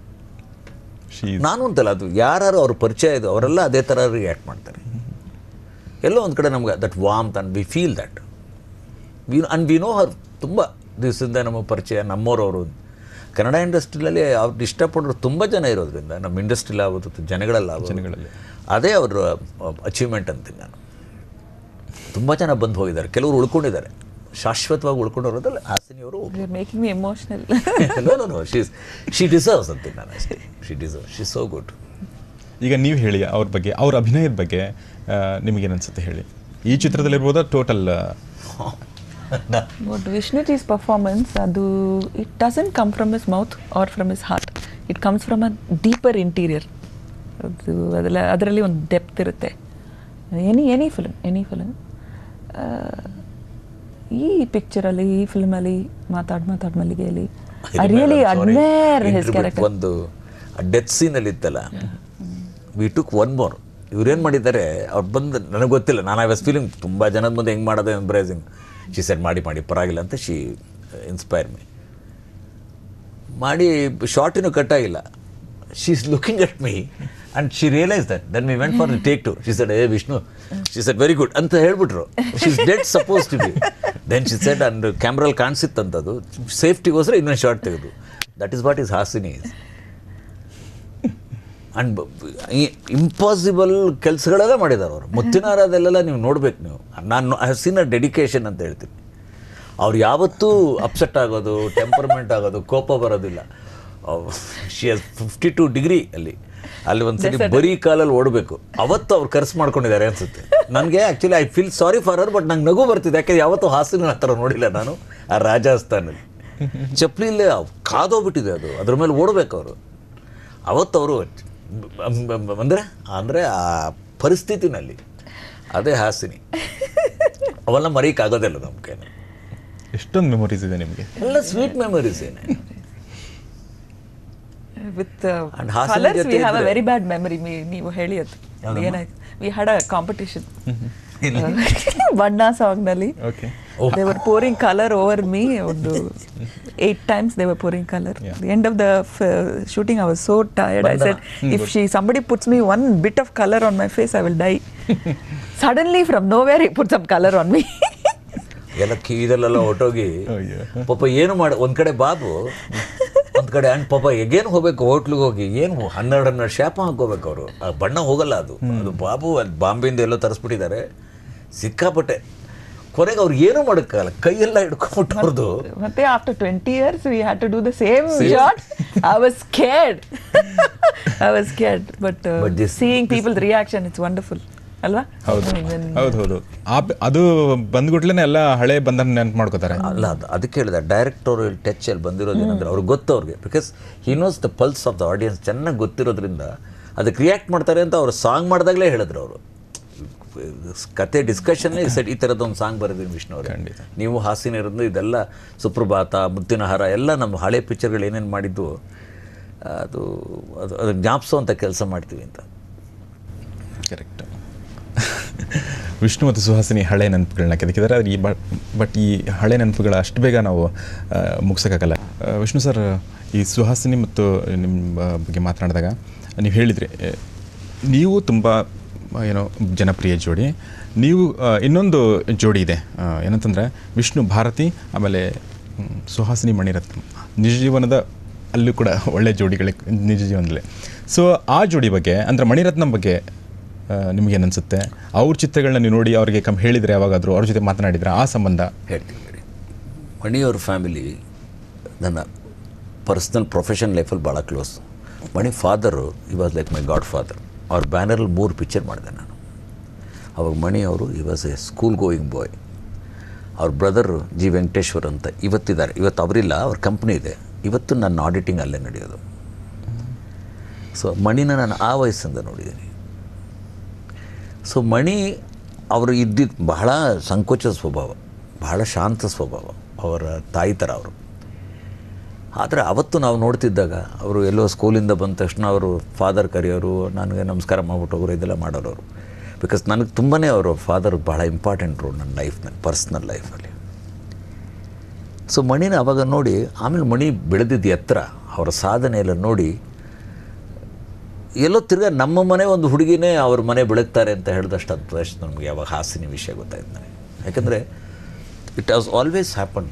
ನಾನು ಅಂತಲ್ಲ, ಅದು ಯಾರು ಅವ್ರ ಪರಿಚಯ ಇದು ಅವರೆಲ್ಲ ಅದೇ ಥರ ರಿಯಾಕ್ಟ್ ಮಾಡ್ತಾರೆ. ಎಲ್ಲೋ ಒಂದು ಕಡೆ ನಮ್ಗೆ that ವಾರ್ಮ್ತ್ and we feel that we know ಹರ್ ತುಂಬ ದಿವಸದಿಂದ ನಮ್ಮ ಪರಿಚಯ, ನಮ್ಮೋರವರು. ಕನ್ನಡ ಇಂಡಸ್ಟ್ರಿಯಲ್ಲಿ ಅವ್ರು ಇಷ್ಟಪಡೋರು ತುಂಬ ಜನ ಇರೋದ್ರಿಂದ ನಮ್ಮ ಇಂಡಸ್ಟ್ರಿಲಿ ಆಗೋದು ಜನಗಳಲ್ಲಿ ಅದೇ ಅವ್ರ ಅಚೀವ್ಮೆಂಟ್ ಅಂತೀನಿ ನಾನು. ತುಂಬ ಜನ ಬಂದು ಹೋಗಿದ್ದಾರೆ, ಕೆಲವರು ಉಳ್ಕೊಂಡಿದ್ದಾರೆ, ಶಾಶ್ವತವಾಗಿ ಉಳ್ಕೊಂಡಿರೋದ್ರಲ್ಲಿ ಹಾಸಿನಿಯವರು making me emotional. No she deserves ಅಂತೀನಿ ನಾನು ಅಷ್ಟೇ. She so good. ಈಗ ನೀವು ಹೇಳಿ ಅವ್ರ ಬಗ್ಗೆ, ಅವ್ರ ಅಭಿನಯದ ಬಗ್ಗೆ ನಿಮಗೇನು ಅನ್ಸುತ್ತೆ ಹೇಳಿ. ಈ ಚಿತ್ರದಲ್ಲಿರ್ಬೋದಾ total? What Vishnuji's performance, adu it doesn't come from his mouth or from his heart. It comes from a deeper interior. ಅದರಲ್ಲಿ ಒಂದು ಡೆಪ್ತ್ ಇರುತ್ತೆ. ಎನಿ ಫಿಲ್ಮ್ ಈ ಪಿಕ್ಚರಲ್ಲಿ, ಈ ಫಿಲ್ಮಲ್ಲಿ ಮಾತಾಡ್ ಮಲ್ಲಿಗೆಯಲ್ಲಿ I really admire his character. ಒಂದು ಡೆತ್ ಸೀನಲ್ಲಿ ಇತ್ತಲ್ಲ, ವಿ ಟುಕ್ ಒನ್ ಮೋರ್. ಇವ್ರೇನು ಮಾಡಿದ್ದಾರೆ, ಅವ್ರು ಬಂದು ನನಗೆ ಗೊತ್ತಿಲ್ಲ, ನಾನು ಐ ವಾಸ್ ಫೀಲಿಂಗ್ ತುಂಬ ಜನದ ಮುಂದೆ ಹೆಂಗೆ ಮಾಡೋದು ಎಂಬ್ರೇಸಿಂಗ್. ಶಿ ಸೆಡ್ ಮಾಡಿ ಪರವಾಗಿಲ್ಲ ಅಂತ ಶಿ ಇನ್ಸ್ಪೈರ್ ಮಾಡಿ ಶಾರ್ಟಿನೂ ಕಟ್ಟಾಗಿಲ್ಲ. She is looking at me and she realise that. Then we went for the take two. She said Vishnu, she said very good ಅಂತ ಹೇಳ್ಬಿಟ್ರು. She is dead suppose to be. Then she said, and ಕ್ಯಾಮ್ರಲ್ಲಿ ಕಾಣಿಸಿತ್ತಂಥದ್ದು, ಸೇಫ್ಟಿಗೋಸ್ಕರ ಇನ್ನೊಂದು ಶಾರ್ಟ್ ತೆಗೆದು. That is what is Hasini is. And impossible ಕೆಲಸಗಳೆಲ್ಲ ಮಾಡಿದ್ದಾರೆ ಅವರು. ಮುತ್ತಿನಾರದಲ್ಲೆಲ್ಲ ನೀವು ನೋಡ್ಬೇಕು ನೀವು. ನಾನು I have seen a dedication ಅಂತ ಹೇಳ್ತೀನಿ. ಅವ್ರು ಯಾವತ್ತೂ ಅಪ್ಸೆಟ್ ಆಗೋದು, ಟೆಂಪರ್ಮೆಂಟ್ ಆಗೋದು, ಕೋಪ ಬರೋದಿಲ್ಲ. ಶಿ ಹ್ಯಾಸ್ 52 ಡಿಗ್ರಿ ಅಲ್ಲಿ ಒಂದು ಸರಿ ಬರೀ ಕಾಲಲ್ಲಿ ಓಡಬೇಕು. ಅವತ್ತು ಅವ್ರು ಕರ್ಸ್ ಮಾಡ್ಕೊಂಡಿದ್ದಾರೆ ಅನ್ಸುತ್ತೆ ನನಗೆ. Actually I feel sorry for her, but ನಂಗೆ ನಗು ಬರ್ತಿದೆ. ಯಾಕೆ ಯಾವತ್ತೂ ಹಾಸಿನ ಆ ಥರ ನೋಡಿಲ್ಲ ನಾನು. ಆ ರಾಜಸ್ಥಾನಲ್ಲಿ ಚಪ್ಪಲಿಲ್ಲೇ ಕಾದೋಗ್ಬಿಟ್ಟಿದೆ ಅದು, ಅದ್ರ ಮೇಲೆ ಓಡಬೇಕು ಅವರು. ಅವತ್ತು ಅವರು ಅಂದರೆ ಆ ಪರಿಸ್ಥಿತಿನಲ್ಲಿ ಅದೇ ಹಾಸಿನಿ. ಅವೆಲ್ಲ ಮರೀಕಾಗೋದಿಲ್ಲ ನಮ್ಮ ಕೈನ. ಎಷ್ಟೊಂದು ಮೆಮೊರೀಸ್ ಇದೆ ನಿಮಗೆ, ಎಲ್ಲ ಸ್ವೀಟ್ ಮೆಮೊರೀಸ್ ಏನೇ. With colours we have a very bad memory. ನೀವು ಹೇಳಿ ಅದು ಏನಾಯ್ತು, ವಿ ಹ್ಯಾಡ್ ಅ ಕಾಂಪಿಟಿಷನ್ ಬಣ್ಣ ಸಾಂಗ್ನಲ್ಲಿ. They were pouring color over me. 8 times they were pouring color. At the end of the shooting, I was so tired. I said, if somebody puts me one bit of color on my face, I will die. Suddenly, from nowhere, he put some color on me. ಎಲ್ಲ ಇದೆಲ್ಲ ಹೊಟ್ಟೋಗಿ ಪಾಪ ಏನು ಮಾಡಿ, ಒಂದು ಕಡೆ ಬಾಬು, ಒಂದು ಕಡೆ ಅಂಡ್ ಪಾಪ ಹೇಗೇನು ಹೋಗ್ಬೇಕು ಹೋಟ್ಲಿಗೆ ಹೋಗಿ, ಏನು 12 ಶಾಪ ಹಾಕೋಬೇಕು ಅವರು. ಆ ಬಣ್ಣ ಹೋಗಲ್ಲ ಅದು ಬಾಬು ಅಲ್ಲಿ ಬಾಂಬೆಯಿಂದ ಎಲ್ಲೋ ತರಿಸ್ಬಿಟ್ಟಿದ್ದಾರೆ ಸಿಕ್ಕಾಪಟ್ಟೆ. ಕೊನೆಗೆ ಅವ್ರು ಏನೂ ಮಾಡೋಕ್ಕಾಗಲ್ಲ, ಕೈಯೆಲ್ಲ ಹಿಡ್ಕೊಂಬಿಟ್ಟು ಅವ್ರದ್ದು. ಮತ್ತೆ after 20 years we had to do the same shot. I was scared. But seeing people's reaction, it's wonderful. ಅಲ್ವಾ? ಹೌದು. ಅದು ಬಂದ್ಗುಟ್ಲೇನೆ ಎಲ್ಲ ಹಳೆ ಬಂಧನ ನೆನಪು ಮಾಡ್ಕೋತಾರೆ. ಅಲ್ಲ, ಅದಕ್ಕೆ ಹೇಳಿದೆ ಡೈರೆಕ್ಟೋರಿಯಲ್ ಟಚ್ ಅಲ್ಲಿ ಬಂದಿರೋದೇನಂದ್ರೆ ಅವ್ರಿಗೆ ಗೊತ್ತು, ಅವ್ರಿಗೆ because he knows the pulse of the audience ಚೆನ್ನಾಗಿ ಗೊತ್ತಿರೋದ್ರಿಂದ ಅದಕ್ಕೆ ರಿಯಾಕ್ಟ್ ಮಾಡ್ತಾರೆ ಅಂತ ಅವ್ರು ಸಾಂಗ್ ಮಾಡಿದಾಗಲೇ ಹೇಳಿದ್ರು. ಅವರು ಕತೆ ಡಿಸ್ಕಷನ್ನೇ ಸೆಟ್ ಈ ಥರದ್ದೊಂದು ಸಾಂಗ್ ಬರೆದಿರಿ ವಿಷ್ಣು ಅವರೇ. ನೀವು ಹಾಸಿನ ಇರೋದು ಇದೆಲ್ಲ ಸುಪ್ರಭಾತ, ಮುತ್ತಿನ ಹಾರ ಎಲ್ಲ ನಮ್ಮ ಹಳೆ ಪಿಕ್ಚರ್ಗಳು ಏನೇನು ಮಾಡಿದ್ದು ಅದು ಜ್ಞಾಪಿಸೋವಂಥ ಕೆಲಸ ಮಾಡ್ತೀವಿ ಅಂತ. ಕರೆಕ್ಟ್. ವಿಷ್ಣು ಮತ್ತು ಸುಹಾಸಿನಿ ಹಳೆ ನೆನಪುಗಳನ್ನ ಕೆದಕಿದ್ದಾರೆ. ಬಟ್ ಈ ಹಳೆ ನೆನಪುಗಳ ಅಷ್ಟು ಬೇಗ ನಾವು ಮುಗಿಸೋಕ್ಕಾಗಲ್ಲ. ವಿಷ್ಣು ಸರ್, ಈ ಸುಹಾಸಿನಿ ಮತ್ತು ನಿಮ್ಮ ಬಗ್ಗೆ ಮಾತನಾಡಿದಾಗ ನೀವು ಹೇಳಿದ್ರಿ, ನೀವು ತುಂಬ ಜನಪ್ರಿಯ ಜೋಡಿ. ನೀವು ಇನ್ನೊಂದು ಜೋಡಿ ಇದೆ, ಏನಂತಂದರೆ ವಿಷ್ಣು ಭಾರತಿ, ಆಮೇಲೆ ಸುಹಾಸಿನಿ ಮಣಿರತ್ನ. ನಿಜ ಜೀವನದ ಅಲ್ಲೂ ಕೂಡ ಒಳ್ಳೆ ಜೋಡಿಗಳೇ ನಿಜ ಜೀವನದಲ್ಲೇ. ಸೊ ಆ ಜೋಡಿ ಬಗ್ಗೆ, ಅಂದರೆ ಮಣಿರತ್ನ ಬಗ್ಗೆ ನಿಮಗೇನು ಅನಿಸುತ್ತೆ? ಅವ್ರ ಚಿತ್ರಗಳನ್ನ ನೀವು ನೋಡಿ ಅವ್ರಿಗೆ ಹೇಳಿದರೆ ಯಾವಾಗಾದರೂ ಅವ್ರ ಜೊತೆ ಮಾತನಾಡಿದ್ರೆ ಆ ಸಂಬಂಧ ಹೇಳ್ತೀನಿ. ಮಣಿಯವ್ರ ಫ್ಯಾಮಿಲಿ ನನ್ನ ಪರ್ಸ್ನಲ್ ಪ್ರೊಫೆಷನ್ ಲೈಫಲ್ಲಿ ಭಾಳ ಕ್ಲೋಸ್. ಮಣಿ ಫಾದರು ಈ was like my god father. ಅವ್ರ ಬ್ಯಾನರಲ್ಲಿ 3 ಪಿಕ್ಚರ್ ಮಾಡಿದೆ ನಾನು. ಅವಾಗ ಮಣಿ ಅವರು ಈ ವಾಸ್ ಎ ಸ್ಕೂಲ್ ಗೋಯಿಂಗ್ ಬಾಯ್. ಅವ್ರ ಬ್ರದರು ಜಿ ವೆಂಕಟೇಶ್ವರ್ ಅಂತ ಇವತ್ತಿದ್ದಾರೆ. ಇವತ್ತು ಅವರಿಲ್ಲ, ಅವ್ರ ಕಂಪ್ನಿ ಇದೆ. ಇವತ್ತು ನನ್ನ ಆಡಿಟಿಂಗ್ ಅಲ್ಲೇ ನಡೆಯೋದು. ಸೊ ಮಣಿನ ನಾನು ಆ ವಯಸ್ಸಿಂದ ನೋಡಿದ್ದೀನಿ. ಸೊ ಮಣಿ ಅವರು ಇದ್ದಿದ್ದು ಬಹಳ ಸಂಕೋಚ ಸ್ವಭಾವ, ಬಹಳ ಶಾಂತ ಸ್ವಭಾವ. ಅವರ ತಾಯಿ ಥರ ಅವರು. ಆದರೆ ಅವತ್ತು ನಾವು ನೋಡ್ತಿದ್ದಾಗ ಅವರು ಎಲ್ಲೋ ಸ್ಕೂಲಿಂದ ಬಂದ ತಕ್ಷಣ ಅವರು ಫಾದರ್ ಕರೆಯೋರು, ನನಗೆ ನಮಸ್ಕಾರ ಮಾಡ್ಬಿಟ್ಟು ಹೋಗೋರು, ಇದೆಲ್ಲ ಮಾಡೋರು ಅವರು. ಬಿಕಾಸ್ ನನಗೆ ತುಂಬಾ ಅವರು ಫಾದರ್ ಭಾಳ ಇಂಪಾರ್ಟೆಂಟ್ ರೋಲ್ ನನ್ನ ಲೈಫ್ನಲ್ಲಿ, ಪರ್ಸ್ನಲ್ ಲೈಫಲ್ಲಿ. ಸೊ ಮಣಿನ ಅವಾಗ ನೋಡಿ, ಆಮೇಲೆ ಮಣಿ ಬೆಳೆದಿದ್ದು ಎತ್ತರ, ಅವರ ಸಾಧನೆ ಎಲ್ಲ ನೋಡಿ ಎಲ್ಲೋ ತಿರ್ಗಾ ನಮ್ಮ ಮನೆ ಒಂದು ಹುಡುಗಿನೇ ಅವ್ರ ಮನೆ ಬೆಳಗ್ತಾರೆ ಅಂತ ಹೇಳಿದಷ್ಟು ಅಷ್ಟು ನಮಗೆ ಯಾವಾಗ ಹಾಸಿನ ವಿಷಯ ಗೊತ್ತಾಯ್ತು ನನಗೆ. ಯಾಕಂದರೆ it has always happen,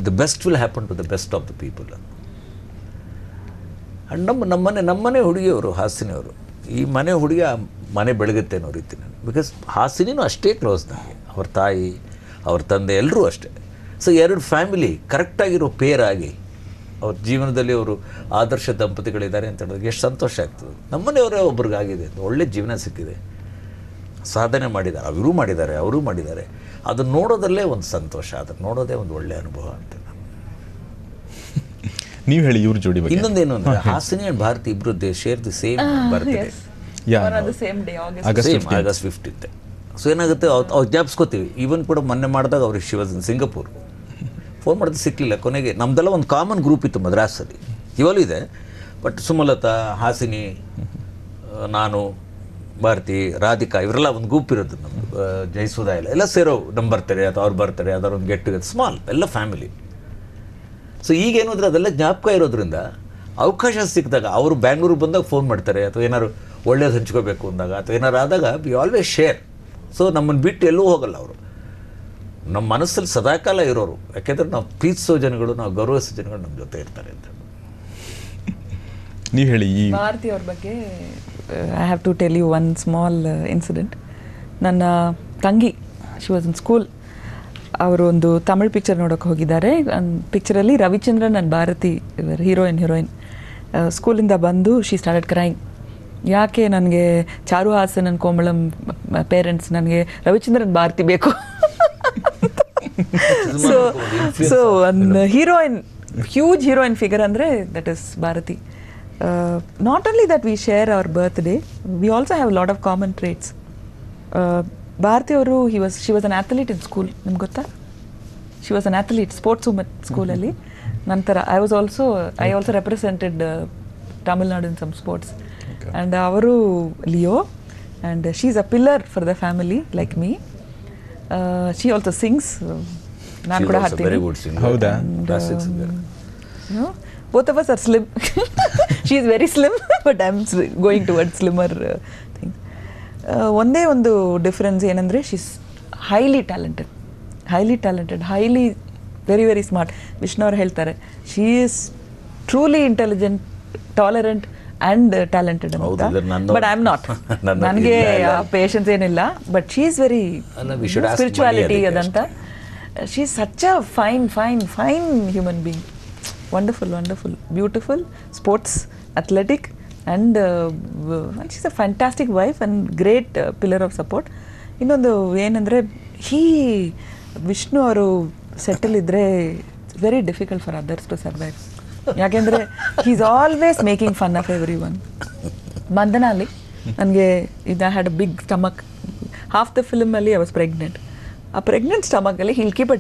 the best will happen to the best of the people. ನಮ್ಮನೆ ಹುಡುಗಿಯವರು ಹಾಸಿನಿಯವರು. ಈ ಮನೆ ಹುಡುಗಿ ಆ ಮನೆ ಬೆಳಗುತ್ತೆ ಅನ್ನೋ ರೀತಿ ನಾನು. ಬಿಕಾಸ್ ಹಾಸಿನಿನೂ ಅಷ್ಟೇ ಕ್ಲೋಸ್ ನನಗೆ, ಅವ್ರ ತಾಯಿ ಅವ್ರ ತಂದೆ ಎಲ್ಲರೂ ಅಷ್ಟೇ. ಸೊ 2 ಫ್ಯಾಮಿಲಿ ಕರೆಕ್ಟಾಗಿರೋ ಪೇರ್ ಆಗಿ ಅವ್ರ ಜೀವನದಲ್ಲಿ ಅವರು ಆದರ್ಶ ದಂಪತಿಗಳಿದ್ದಾರೆ ಅಂತ ಹೇಳಿದ್ರೆ ಎಷ್ಟು ಸಂತೋಷ ಆಗ್ತದೆ. ನಮ್ಮನೆಯವರೇ ಒಬ್ರಿಗಾಗಿದೆ, ಒಳ್ಳೆ ಜೀವನ ಸಿಕ್ಕಿದೆ, ಸಾಧನೆ ಮಾಡಿದ್ದಾರೆ, ಅವರು ಮಾಡಿದ್ದಾರೆ. ಅದನ್ನು ನೋಡೋದಲ್ಲೇ ಒಂದು ಸಂತೋಷ, ಅದನ್ನು ನೋಡೋದೇ ಒಂದು ಒಳ್ಳೆಯ ಅನುಭವ ಅಂತ. ನೀವು ಹೇಳಿ ಇವ್ರ ಜೋಡಿ ಬಗ್ಗೆ. ಇನ್ನೊಂದೇನು ಅಂದರೆ ಹಾಸಿನಿ ಆ್ಯಂಡ್ ಭಾರತಿ ಇಬ್ಬರು share the same birthday, August 15. So ಏನಾಗುತ್ತೆ, ಅವ್ರು ಜ್ಞಾಪಿಸ್ಕೋತೀವಿ. ಈವನ್ ಕೂಡ ಮೊನ್ನೆ ಮಾಡಿದಾಗ ಅವ್ರಿಗೆ she was in Singapore, phone ಮಾಡಿದ್ರೆ ಸಿಕ್ಕಲಿಲ್ಲ. ಕೊನೆಗೆ ನಮ್ಮದೆಲ್ಲ ಒಂದು ಕಾಮನ್ ಗ್ರೂಪ್ ಇತ್ತು ಮದ್ರಾಸಲ್ಲಿ, ಇವಾಗಲೂ ಇದೆ. ಬಟ್ ಸುಮಲತಾ, ಹಾಸಿನಿ, ನಾನು, ಭಾರತಿ, ರಾಧಿಕಾ ಇವರೆಲ್ಲ ಒಂದು ಗ್ರೂಪ್ ಇರೋದು ನಮ್ಮದು. ಜಯಸುಧ ಎಲ್ಲ ಸೇರೋ ನಮ್ಮ ಬರ್ತಾರೆ ಅಥವಾ ಅವ್ರು ಬರ್ತಾರೆ, ಅದರ ಒಂದು ಗೆಟ್ ಟುಗೆದರ್ ಸ್ಮಾಲ್ ಎಲ್ಲ ಫ್ಯಾಮಿಲಿ. ಸೊ ಈಗೇನು ಅಂದರೆ ಅದೆಲ್ಲ ಜ್ಞಾಪಕ ಇರೋದ್ರಿಂದ ಅವಕಾಶ ಸಿಕ್ಕಿದಾಗ ಅವರು ಬ್ಯಾಂಗ್ಳೂರಿಗೆ ಬಂದಾಗ ಫೋನ್ ಮಾಡ್ತಾರೆ, ಅಥವಾ ಏನಾದ್ರು ಒಳ್ಳೇದು ಹಂಚ್ಕೋಬೇಕು ಅಂದಾಗ ಅಥವಾ ಏನಾರು ಆದಾಗ ವಿ ಆಲ್ವೇಸ್ ಶೇರ್. ಸೊ ನಮ್ಮನ್ನು ಬಿಟ್ಟು ಎಲ್ಲೂ ಹೋಗಲ್ಲ ಅವರು, ನಮ್ಮ ಮನಸ್ಸಲ್ಲಿ ಸದಾಕಾಲ ಇರೋರು. ಯಾಕೆಂದರೆ ನಾವು ಪ್ರೀತಿಸೋ ಜನಗಳು, ನಾವು ಗೌರವಿಸೋ ಜನಗಳು ನಮ್ಮ ಜೊತೆ ಇರ್ತಾರೆ ಅಂತ. ನೀವು ಹೇಳಿ. ಈ ಭಾರತಿ ಅವ್ರ ಬಗ್ಗೆ I have to tell you one small incident. ನನ್ನ ತಂಗಿ, ಶಿ ವಾಸ್ ಇನ್ ಸ್ಕೂಲ್, ಅವರು ಒಂದು ತಮಿಳ್ ಪಿಕ್ಚರ್ ನೋಡೋಕೆ ಹೋಗಿದ್ದಾರೆ. ಪಿಕ್ಚರಲ್ಲಿ ರವಿಚಂದ್ರನ್ ಆ್ಯಂಡ್ ಭಾರತಿ ಹೀರೋಯಿನ್ ಸ್ಕೂಲಿಂದ ಬಂದು ಶಿ ಸ್ಟಾರ್ಟೆಡ್ ಕ್ರೈಂಗ್. ಯಾಕೆ ನನಗೆ ಚಾರು ಹಾಸನ್ ಆ್ಯಂಡ್ ಕೋಮಳಂ ಪೇರೆಂಟ್ಸ್, ನನಗೆ ರವಿಚಂದ್ರನ್ ಭಾರತಿ ಬೇಕು. ಸೊ ಒಂದು ಹೀರೋಯಿನ್, ಹ್ಯೂಜ್ ಹೀರೋಯಿನ್ ಫಿಗರ್ ಅಂದರೆ that is Bharathi. Not only that we share our birthday, we also have lot of common traits. Bharathi ಅವರು she was an athlete in school, ನಿಮ್ಗೆ ಗೊತ್ತಾ? She was an athlete, sports woman ಸ್ಕೂಲಲ್ಲಿ. ನಂತರ I also represented Tamil Nadu in some sports. And ಅವರು Leo, and she is a pillar for the family like me. She also sings, ನಾನು ಕೂಡ ಹಾಡ್ತೀನಿ. ಹೌದಾ? Both of us are slim. She is very slim, but I am going towards slimmer things. ಒಂದೇ ಒಂದು ಡಿಫರೆನ್ಸ್ ಏನಂದರೆ, she is highly talented, highly very very smart. Vishnu ಅವ್ರು ಹೇಳ್ತಾರೆ, she is truly intelligent, tolerant and talented ಅಂತ. ಬಟ್ ಐ ಆಮ್ ನಾಟ್, ನನಗೆ ಪೇಷನ್ಸ್ ಏನಿಲ್ಲ. But she is very spirituality ಅದಂತ. She is such a fine human being. Wonderful, beautiful, sports, athletic, and she's a fantastic wife and great pillar of support. ಇನ್ನೊಂದು ಏನಂದರೆ, ವಿಷ್ಣು ಅವರು ಸೆಟಲ್ ಇದ್ದರೆ very difficult for others to survive. ಯಾಕೆಂದರೆ he is always making fun of every one. ಬಂಧನಲ್ಲಿ ನನಗೆ I had a big stomach. Half the ಫಿಲ್ಮಲ್ಲಿ ಐ ವಾಸ್ ಪ್ರೆಗ್ನೆಂಟ್. ಆ ಪ್ರೆಗ್ನೆಂಟ್ ಸ್ಟಮಕಲ್ಲಿ he'll keep a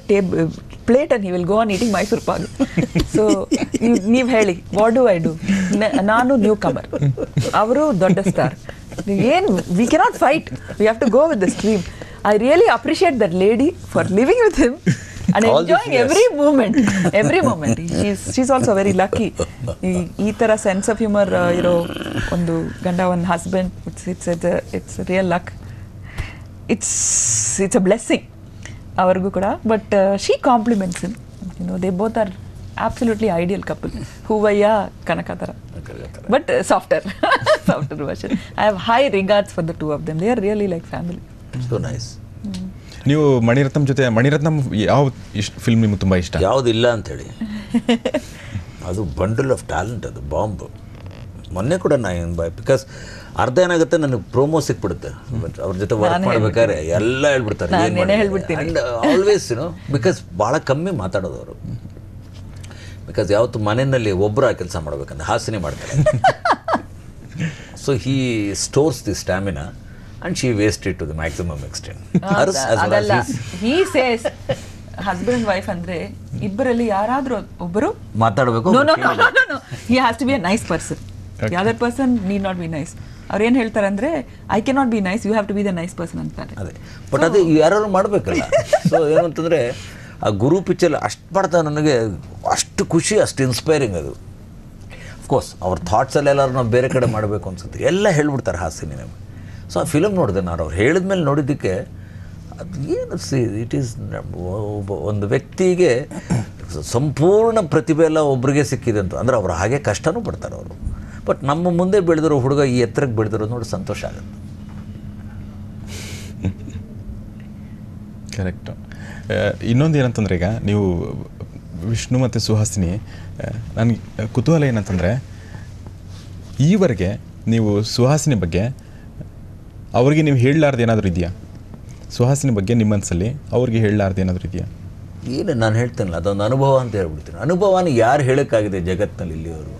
plate and he will go on eating Mysore pak. So ನೀವು ಹೇಳಿ, ವಾಟ್ ಡು ಐ ಡು? ನಾನು ನ್ಯೂ ಕಮರ್, ಅವರು ದೊಡ್ಡ ಸ್ಟಾರ್. ಏನು, we cannot fight, we have to go with the stream. I really appreciate that lady for living with him and enjoying every moment. She's also very lucky. ಈ ಥರ ಸೆನ್ಸ್ ಆಫ್ ಹ್ಯೂಮರ್ ಇರೋ ಒಂದು ಗಂಡ, ಒಂದು husband, it's real luck. It's a blessing ಅವ್ರಿಗೂ ಕೂಡ. But she compliments him. They both are absolutely ideal couple. Hoovayya Kanaka ಥರ, but softer version. I have high regards for the two of them. They are really like family. So nice. ನೀವು ಮಣಿರತ್ನಂ ಜೊತೆ, ಮಣಿರತ್ನಂ ಯಾವ ಫಿಲ್ಮ್ ನಿಮ್ಗೆ ತುಂಬ ಇಷ್ಟ? ಯಾವುದಿಲ್ಲ ಅಂಥೇಳಿ, ಅದು ಬಂಡಲ್ ಆಫ್ ಟ್ಯಾಲೆಂಟ್, ಅದು ಬಾಂಬ್. ಮೊನ್ನೆ ಕೂಡ ಬಿಕಾಸ್ ಅರ್ಧ ಏನಾಗುತ್ತೆ, ನನಗೆ ಪ್ರೋಮೋ ಸಿಕ್ಬಿಡುತ್ತೆ. ಬಟ್ ಅವ್ರ ಜೊತೆ ವರ್ಕ್ ಮಾಡ್ಬೇಕಾದ್ರೆ ಎಲ್ಲ ಹೇಳ್ಬಿಡ್ತಾರೆ, ಆ್ಯಂಡ್ ಆಲ್ವೇಸ್ ಬಿಕಾಸ್ ಭಾಳ ಕಮ್ಮಿ ಮಾತಾಡೋದು ಅವರು. ಬಿಕಾಸ್ ಯಾವತ್ತು ಮನೆಯಲ್ಲಿ ಒಬ್ಬರು ಆ ಕೆಲಸ ಮಾಡ್ಬೇಕಂದ್ರೆ ಹಾಸಿನಿ ಮಾಡ್ತಾರೆ. So he stores the stamina and she wasted it to the maximum extent. ಅದಲ್ಲ, he says husband and wife ಅಂದ್ರೆ ಇಬ್ಬರಲ್ಲಿ ಯಾರಾದ್ರೂ ಒಬ್ಬರು ಮಾತಾಡಬೇಕು. No, he has to be a nice person. The other person need not be nice. ಅವ್ರು ಏನು ಹೇಳ್ತಾರೆ ಅಂದರೆ, I cannot be nice, you have to be the nice person ಅಂತಾರೆ. ಅದೇ, ಬಟ್ ಅದು ಯಾರು ಮಾಡಬೇಕಲ್ಲ. ಸೊ ಏನು ಅಂತಂದರೆ, ಆ ಗುರು ಪಿಕ್ಚರ್ ಅಷ್ಟು ಮಾಡ್ತಾ ನನಗೆ ಅಷ್ಟು ಖುಷಿ, ಅಷ್ಟು ಇನ್ಸ್ಪೈರಿಂಗ್ ಅದು. ಅಫ್ಕೋರ್ಸ್ ಅವ್ರ ಥಾಟ್ಸಲ್ಲೆಲ್ಲರೂ ನಾವು ಬೇರೆ ಕಡೆ ಮಾಡಬೇಕು ಅನ್ಸುತ್ತೆ, ಎಲ್ಲ ಹೇಳ್ಬಿಡ್ತಾರೆ ಹಾಸಿನಿ ನಮಗೆ. ಸೊ ಆ ಫಿಲಮ್ ನೋಡಿದೆ ನಾನು, ಅವ್ರು ಹೇಳಿದ ಮೇಲೆ ನೋಡಿದ್ದಕ್ಕೆ ಅದು ಏನು ಇಟ್ ಈಸ್ ಒಂದು ವ್ಯಕ್ತಿಗೆ ಸಂಪೂರ್ಣ ಪ್ರತಿಭೆ ಎಲ್ಲ ಒಬ್ರಿಗೆ ಸಿಕ್ಕಿದೆ ಅಂತ. ಅಂದರೆ ಅವ್ರು ಹಾಗೆ ಕಷ್ಟನೂ ಪಡ್ತಾರೆ ಅವರು. ಬಟ್ ನಮ್ಮ ಮುಂದೆ ಬೆಳೆದಿರೋ ಹುಡುಗ ಈ ಎತ್ತರಕ್ಕೆ ಬೆಳೆದಿರೋ ನೋಡಿ ಸಂತೋಷ ಆಗುತ್ತೆ. ಕರೆಕ್ಟು. ಇನ್ನೊಂದು ಏನಂತಂದರೆ, ಈಗ ನೀವು ವಿಷ್ಣು ಮತ್ತು ಸುಹಾಸಿನಿ, ನನಗೆ ಕುತೂಹಲ ಏನಂತಂದರೆ, ಈವರೆಗೆ ನೀವು ಸುಹಾಸಿನಿ ಬಗ್ಗೆ ಅವ್ರಿಗೆ ನೀವು ಹೇಳಲಾರ್ದು ಏನಾದರೂ ಇದೆಯಾ? ಸುಹಾಸಿನಿ ಬಗ್ಗೆ ನಿಮ್ಮ ಮನಸ್ಸಲ್ಲಿ ಅವ್ರಿಗೆ ಹೇಳಲಾರ್ದು ಏನಾದರೂ ಇದೆಯಾ? ಏನು ನಾನು ಹೇಳ್ತೇನಲ್ಲ, ಅದೊಂದು ಅನುಭವ ಅಂತ ಹೇಳ್ಬಿಡ್ತೀನಿ. ಅನುಭವನ ಯಾರು ಹೇಳೋಕ್ಕಾಗಿದೆ ಜಗತ್ತಿನಲ್ಲಿ ಇಲ್ಲಿಯವರು?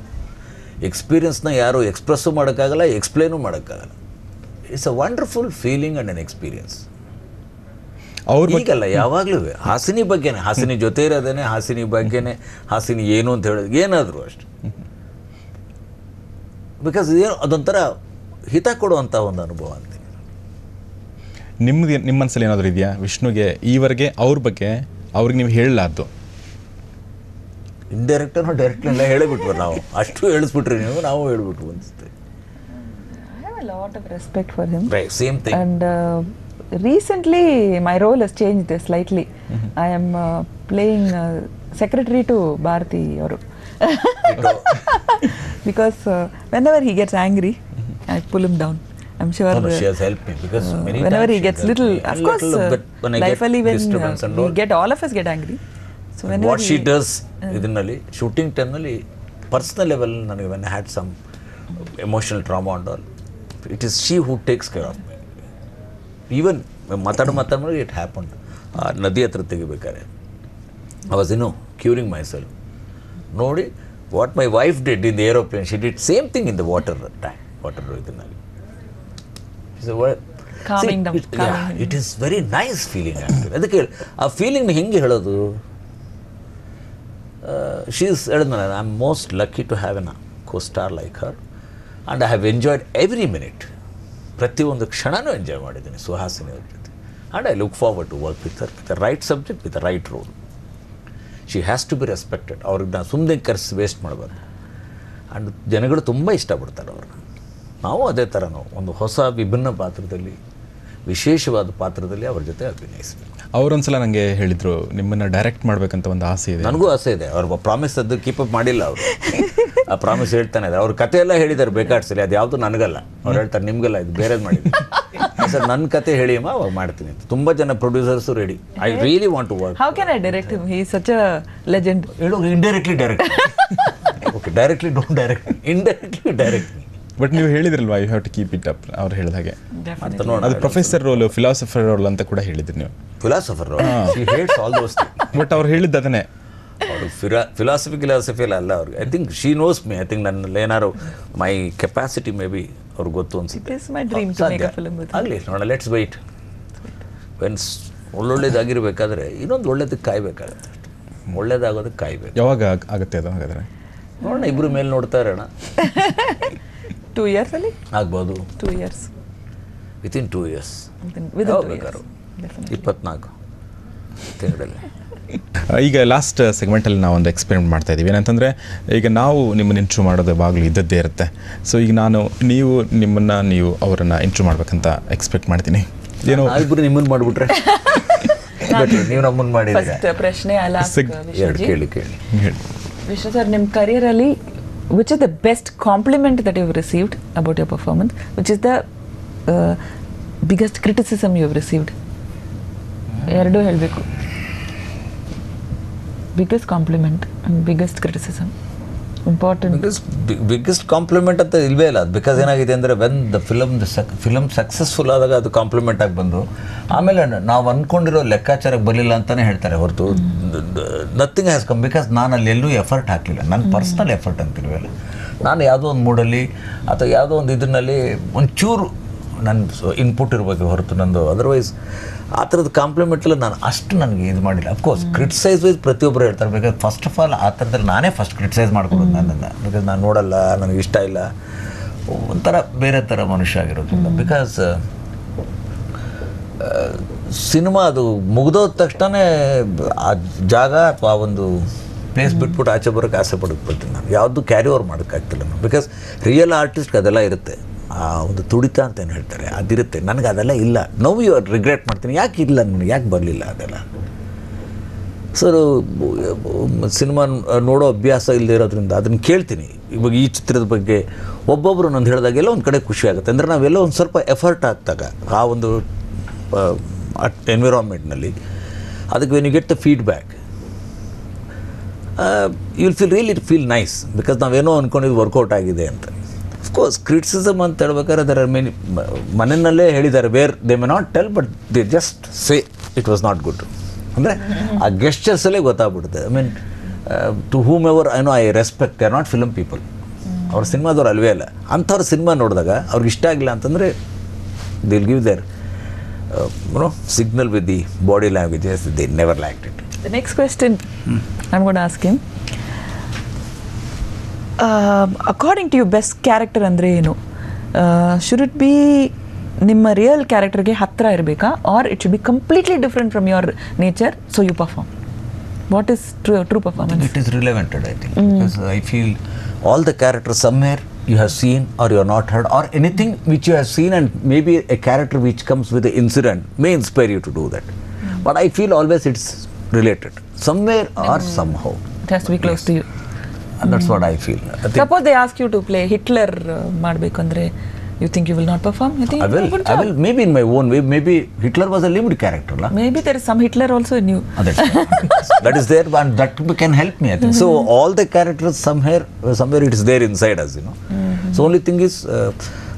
ಎಕ್ಸ್ಪೀರಿಯನ್ಸ್ನ ಯಾರು ಎಕ್ಸ್ಪ್ರೆಸ್ಸು ಮಾಡೋಕ್ಕಾಗಲ್ಲ, ಎಕ್ಸ್ಪ್ಲೇನು ಮಾಡೋಕ್ಕಾಗಲ್ಲ. It's a wonderful feeling and an experience. ಈಗಲ್ಲ, ಯಾವಾಗಲೂ ಹಾಸಿನಿ ಬಗ್ಗೆನೇ, ಹಾಸಿನಿ ಜೊತೆ ಇರೋದೇನೆ, ಹಾಸಿನಿ ಬಗ್ಗೆನೇ, ಹಾಸಿನಿ ಏನು ಅಂತ ಹೇಳೋದು ಏನಾದರೂ ಅಷ್ಟು. ಬಿಕಾಸ್ ಏನು ಅದೊಂಥರ ಹಿತ ಕೊಡುವಂಥ ಒಂದು ಅನುಭವ ಅಂತೀನಿ. ನಿಮ್ಮ ಮನಸ್ಸಲ್ಲಿ ಏನಾದರೂ ಇದೆಯಾ ವಿಷ್ಣುಗೆ ಈವರೆಗೆ ಅವ್ರ ಬಗ್ಗೆ ಅವ್ರಿಗೆ ನೀವು ಹೇಳಲಾರ್ದು? ಇಂಡೈರೆಕ್ಟನ್ನು ಡೈರೆಕ್ಟೆಲ್ಲ ಹೇಳಿಬಿಟ್ರು ನಾವು, ಅಷ್ಟು ಹೇಳಿಸ್ಬಿಟ್ರಿ ನೀವು, ನಾವು ಹೇಳ್ಬಿಟ್ರು ಅನಿಸುತ್ತೆ. I have a lot of respect for him. Right, same thing. And recently my role has changed slightly. I am playing secretary to Bharati Aru. Because whenever he gets angry, I pull him down. I'm sure she has helped me because many whenever times he gets little, of course, when I life get disturbance and we all, get all of us get angry. So whenever what she does ಇದನ್ನಲ್ಲಿ ಶೂಟಿಂಗ್ ಟೈಮ್ನಲ್ಲಿ ಪರ್ಸನಲ್ ಲೆವೆಲ್ ನನಗೆ when I had some emotional trauma and all, it is she who takes care of me. Even ಮಾತಾಡೋ ಇಟ್ ಹ್ಯಾಪನ್ಡ್. ನದಿ ಹತ್ರ ತೆಗಿಬೇಕಾರೆ I was curing myself. ನೋಡಿ what my wife did in the aeroplane, she did same thing in the water ಇದನ್ನಲ್ಲಿ. calming down. It is very nice feeling actually. ಅದಕ್ಕೆ ಆ ಫೀಲಿಂಗ್ನ ಹೆಂಗೆ ಹೇಳೋದು? ಶಿ ಈಸ್ ಹೇಳಿದ್ನಲ್ಲ, I am most lucky to have an co star like her and I have enjoyed every minute. ಪ್ರತಿಯೊಂದು ಕ್ಷಣನೂ ಎಂಜಾಯ್ ಮಾಡಿದ್ದೀನಿ ಸುಹಾಸಿನಿ ಅವ್ರ ಜೊತೆ. And I look forward to work with her, with the right subject, with the right role. She has to be respected. ಅವ್ರಿಗೆ ನಾನು ಸುಮ್ಮನೆ ಕರೆಸಿ ವೇಸ್ಟ್ ಮಾಡಬಾರ್ದು. ಆ್ಯಂಡ್ ಜನಗಳು ತುಂಬ ಇಷ್ಟಪಡ್ತಾರೆ ಅವ್ರನ್ನ. ನಾವು ಅದೇ ಥರ ಒಂದು ಹೊಸ ವಿಭಿನ್ನ ಪಾತ್ರದಲ್ಲಿ, ವಿಶೇಷವಾದ ಪಾತ್ರದಲ್ಲಿ ಅವ್ರ ಜೊತೆ ಅಭಿನಯಿಸಬೇಕು. ಅವರೊಂದ್ಸಲ ನನಗೆ ಹೇಳಿದರು, ನಿಮ್ಮನ್ನು ಡೈರೆಕ್ಟ್ ಮಾಡಬೇಕಂತ ಒಂದು ಆಸೆ ಇದೆ. ನನಗೂ ಆಸೆ ಇದೆ. ಅವ್ರ ಪ್ರಾಮಿಸ್ ಅದು ಕೀಪಪ್ ಮಾಡಿಲ್ಲ ಅವರು. ಆ ಪ್ರಾಮಿಸ್ ಹೇಳ್ತಾನೆ ಇದ್ದಾರೆ. ಅವ್ರ ಕತೆ ಎಲ್ಲ ಹೇಳಿದ್ದಾರೆ ಬೇಕಾಡ್ಸಲಿ, ಅದು ಯಾವುದು ನನಗಲ್ಲ. ಅವ್ರು ಹೇಳ್ತಾರೆ ನಿಮಗೆಲ್ಲ ಇದು ಬೇರೆದು ಮಾಡಿದ್ವಿ ಸರ್, ನನ್ನ ಕತೆ ಹೇಳಿ ಅಮ್ಮ, ಅವಾಗ ಮಾಡ್ತೀನಿ ಅಂತ. ತುಂಬ ಜನ producers ready. I really want to work. How can I direct him? He is such a legend. ಹೇಳೋ indirectly direct. Okay, directly don't direct, indirectly direct. But ನೀವು ಹೇಳಿದ್ರಲ್ವಾ, you have to keep it up. ಅವ್ರು ಹೇಳಿದ ಹಾಗೆ ಅಂತ ನೋಡೋಣ. ಅದು ಪ್ರೊಫೆಸರ್ ರೋಲ್, ಫಿಲಾಸಫರ್ ರೋಲ್ ಅಂತ ಕೂಡ ಹೇಳಿದ್ರಿ ನೀವು. Philosopher role, she hates all those things. But ಅವ್ರು ಹೇಳಿದ್ದು ಅದನ್ನೇ. ಅವರು ಫಿಲಾಸಫಿ ಎಲ್ಲ ಅಲ್ಲ ಅವ್ರಿಗೆ. I think she knows me. I think ನನ್ನಲ್ಲಿ ಏನಾರು ಮೈ ಕೆಪಾಸಿಟಿ ಮೇ ಬಿ ಅವ್ರಿಗೆ ಗೊತ್ತು ಅನ್ಸುತ್ತೆ. It is my dream to make a film with him. ಆಗಲಿ ನೋಡೋಣ, ಲೆಟ್ಸ್ ವೆಯ್ಟ್. ವೆನ್ಸ್ ಒಳ್ಳೊಳ್ಳೇದಾಗಿರ್ಬೇಕಾದ್ರೆ ಇನ್ನೊಂದು ಒಳ್ಳೇದಕ್ಕೆ ಕಾಯ್ಬೇಕಾಗತ್ತೆ. ಒಳ್ಳೇದಾಗೋದಕ್ಕೆ ಕಾಯ್ಬೇಕು. ಯಾವಾಗ ಆಗುತ್ತೆ ಅದು ಹಾಗಾದರೆ? ನೋಡೋಣ, ಇಬ್ಬರು ಮೇಲೆ ನೋಡ್ತಾ ಇರೋಣ. 2 years ಅಲ್ಲಿ ಆಗ್ಬೋದು. 2 years. Within 2 years. Within 2 years. 24 ತಿಂಗಳಲ್ಲಿ. ಈಗ ಲಾಸ್ಟ್ ಸೆಗ್ಮೆಂಟಲ್ಲಿ ನಾವು ಒಂದು ಎಕ್ಸ್ಪೆರಿಮೆಂಟ್ ಮಾಡ್ತಾ ಇದ್ದೀವಿ. ಏನಂತಂದರೆ, ಈಗ ನಾವು ನಿಮ್ಮನ್ನು ಇಂಟ್ರೂ ಮಾಡೋದು ಯಾವಾಗಲೂ ಇದ್ದದ್ದೇ ಇರುತ್ತೆ. ಸೊ ಈಗ ನೀವು ಅವರನ್ನು ಇಂಟ್ರೂ ಮಾಡ್ಬೇಕಂತ ಎಕ್ಸ್ಪೆಕ್ಟ್ ಮಾಡ್ತೀನಿ. ಏನೋ ಇಬ್ಬರು ನಿಮ್ಮನ್ನು ಮಾಡಿಬಿಟ್ರೆ ನೀವು ನಮ್ಮನ್ನು ಮಾಡಿದ್ರೆ. ಫಸ್ಟ್ ಪ್ರಶ್ನೆ ಅಲ್ಲ ಕೇಳಿ ವಿಷ್ಣು ಸರ್, ನಿಮ್ಮ ಕರಿಯರಲ್ಲಿ which is the best compliment that you've received about your performance? Which is the biggest criticism you've received? ಎರಡು ಹೇಳಬೇಕು. Biggest compliment and biggest criticism. Important. Biggest compliment ಅಂತ ಇಲ್ವೇ ಇಲ್ಲ. ಅದು ಬಿಕಾಸ್ ಏನಾಗಿದೆ ಅಂದರೆ, ವೆನ್ ದ ಫಿಲಮ್ ಸಕ್ಸಸ್ಫುಲ್ ಆದಾಗ ಅದು ಕಾಂಪ್ಲಿಮೆಂಟ್ ಆಗಿ ಬಂದು ಆಮೇಲೆ ನಾವು ಅಂದ್ಕೊಂಡಿರೋ ಲೆಕ್ಕಾಚಾರಕ್ಕೆ ಬರಲಿಲ್ಲ ಅಂತಲೇ ಹೇಳ್ತಾರೆ ಹೊರತು ನಥಿಂಗ್ ಹ್ಯಾಸ್ ಕಮ್. ಬಿಕಾಸ್ ನಾನು ಅಲ್ಲಿ ಎಲ್ಲೂ ಎಫರ್ಟ್ ಹಾಕಲಿಲ್ಲ. ನನ್ನ ಪರ್ಸ್ನಲ್ ಎಫರ್ಟ್ ಅಂತಿಲ್ವಲ್ಲ. ನಾನು ಯಾವುದೋ ಒಂದು ಮೂಡಲ್ಲಿ ಅಥವಾ ಯಾವುದೋ ಒಂದು ಇದರಲ್ಲಿ ಒಂಚೂರು ನನ್ನ ಇನ್ಪುಟ್ ಇರಬೇಕು ಹೊರತು ನಂದು ಅದರ್ವೈಸ್ ಆ ಥರದ ಕಾಂಪ್ಲಿಮೆಂಟ್ ಎಲ್ಲ ನಾನು ಅಷ್ಟು ನನಗೆ ಇದು ಮಾಡಿಲ್ಲ. ಅಫ್ಕೋರ್ಸ್ ಕ್ರಿಟಿಸೈಸ್ ವೈಸ್ ಪ್ರತಿಯೊಬ್ಬರು ಹೇಳ್ತಾರೆ. ಬಿಕಾಸ್ ಫಸ್ಟ್ ಆಫ್ ಆಲ್ ಆ ಥರದಲ್ಲಿ ನಾನೇ ಫಸ್ಟ್ ಕ್ರಿಟಿಸೈಸ್ ಮಾಡ್ಕೊಡೋದು ನನ್ನನ್ನು. ಬಿಕಾಸ್ ನಾನು ನೋಡಲ್ಲ, ನನಗೆ ಇಷ್ಟ ಇಲ್ಲ, ಒಂಥರ ಬೇರೆ ಥರ ಮನುಷ್ಯ ಆಗಿರೋದ್ರಿಂದ. ಬಿಕಾಸ್ ಸಿನಿಮಾ ಅದು ಮುಗಿದೋದ ತಕ್ಷಣ ಆ ಜಾಗ ಅಥವಾ ಆ ಒಂದು ಪ್ಲೇಸ್ ಬಿಟ್ಬಿಟ್ಟು ಆಚೆ ಬರೋಕ್ಕೆ ಆಸೆ ಪಡ್ತೀನಿ ನಾನು. ಯಾವುದು ಕ್ಯಾರಿ ಓವರ್ ಮಾಡೋಕ್ಕಾಗ್ತಿಲ್ಲ ನಾನು. ಬಿಕಾಸ್ ರಿಯಲ್ ಆರ್ಟಿಸ್ಟ್ಗೆ ಅದೆಲ್ಲ ಇರುತ್ತೆ. ಆ ಒಂದು ತುಡಿತ ಅಂತ ಏನು ಹೇಳ್ತಾರೆ, ಅದಿರುತ್ತೆ. ನನಗೆ ಅದೆಲ್ಲ ಇಲ್ಲ. ನೋವು ರಿಗ್ರೆಟ್ ಮಾಡ್ತೀನಿ, ಯಾಕೆ ಇಲ್ಲ ನನಗೆ, ಯಾಕೆ ಬರಲಿಲ್ಲ ಅದೆಲ್ಲ. ಸರ್ ಸಿನಿಮಾ ನೋಡೋ ಅಭ್ಯಾಸ ಇಲ್ಲದೆ ಇರೋದ್ರಿಂದ ಅದನ್ನು ಕೇಳ್ತೀನಿ. ಇವಾಗ ಈ ಚಿತ್ರದ ಬಗ್ಗೆ ಒಬ್ಬೊಬ್ಬರು ನಂದು ಹೇಳಿದಾಗೆಲ್ಲ ಒಂದು ಕಡೆ ಖುಷಿ ಆಗುತ್ತೆ. ಅಂದರೆ ನಾವೆಲ್ಲ ಒಂದು ಸ್ವಲ್ಪ ಎಫರ್ಟ್ ಹಾಕ್ದಾಗ ಆ ಒಂದು ಎನ್ವಿರಾನ್ಮೆಂಟ್ನಲ್ಲಿ ಅದಕ್ಕೆ when you get the feedback you will feel nice because ನಾವೇನೋ ಅಂದ್ಕೊಂಡಿದ್ದು ವರ್ಕೌಟ್ ಆಗಿದೆ ಅಂತ. ಅಫ್ಕೋರ್ಸ್ ಕ್ರಿಟಿಸಿಸಮ್ ಅಂತ ಹೇಳ್ಬೇಕಾದ್ರೆ ಅದರ ಮನೆಯಲ್ಲೇ ಹೇಳಿದ್ದಾರೆ, where they may not tell but they just say it was not good. ಅಂದರೆ ಆ ಗೆಸ್ಟರ್ಸಲ್ಲೇ ಗೊತ್ತಾಗ್ಬಿಡುತ್ತೆ. I mean to whomever I respect, they are not film people. ಅವ್ರ ಸಿನಿಮಾದವ್ರು ಅಲ್ವೇ ಅಲ್ಲ. ಅಂಥವ್ರ ಸಿನಿಮಾ ನೋಡಿದಾಗ ಅವ್ರಿಗೆ ಇಷ್ಟ ಆಗಿಲ್ಲ ಅಂತಂದರೆ they will give their signal with the body languages. They never liked it. The next question I'm going to ask him. According to you, best character andre enu? Should it be nimma real character ge hatra irbeka, or it should be completely different from your nature so you perform? What is true performance? It is relevant, I think, because I feel all the characters somewhere you have seen or you have not heard, or anything which you have seen, and maybe a character which comes with the incident may inspire you to do that. But I feel always it's related somewhere or somehow. It has to be close to you. And that's what I feel. Suppose they ask you to play Hitler ಮಾಡಬೇಕಂದ್ರೆ you think you will not perform? You think I will maybe in my own way. Maybe Hitler was a lived character, la? Maybe there is some Hitler also in you. That is there, and that can help me, I think. So all the characters somewhere it is there inside us, you know. So only thing is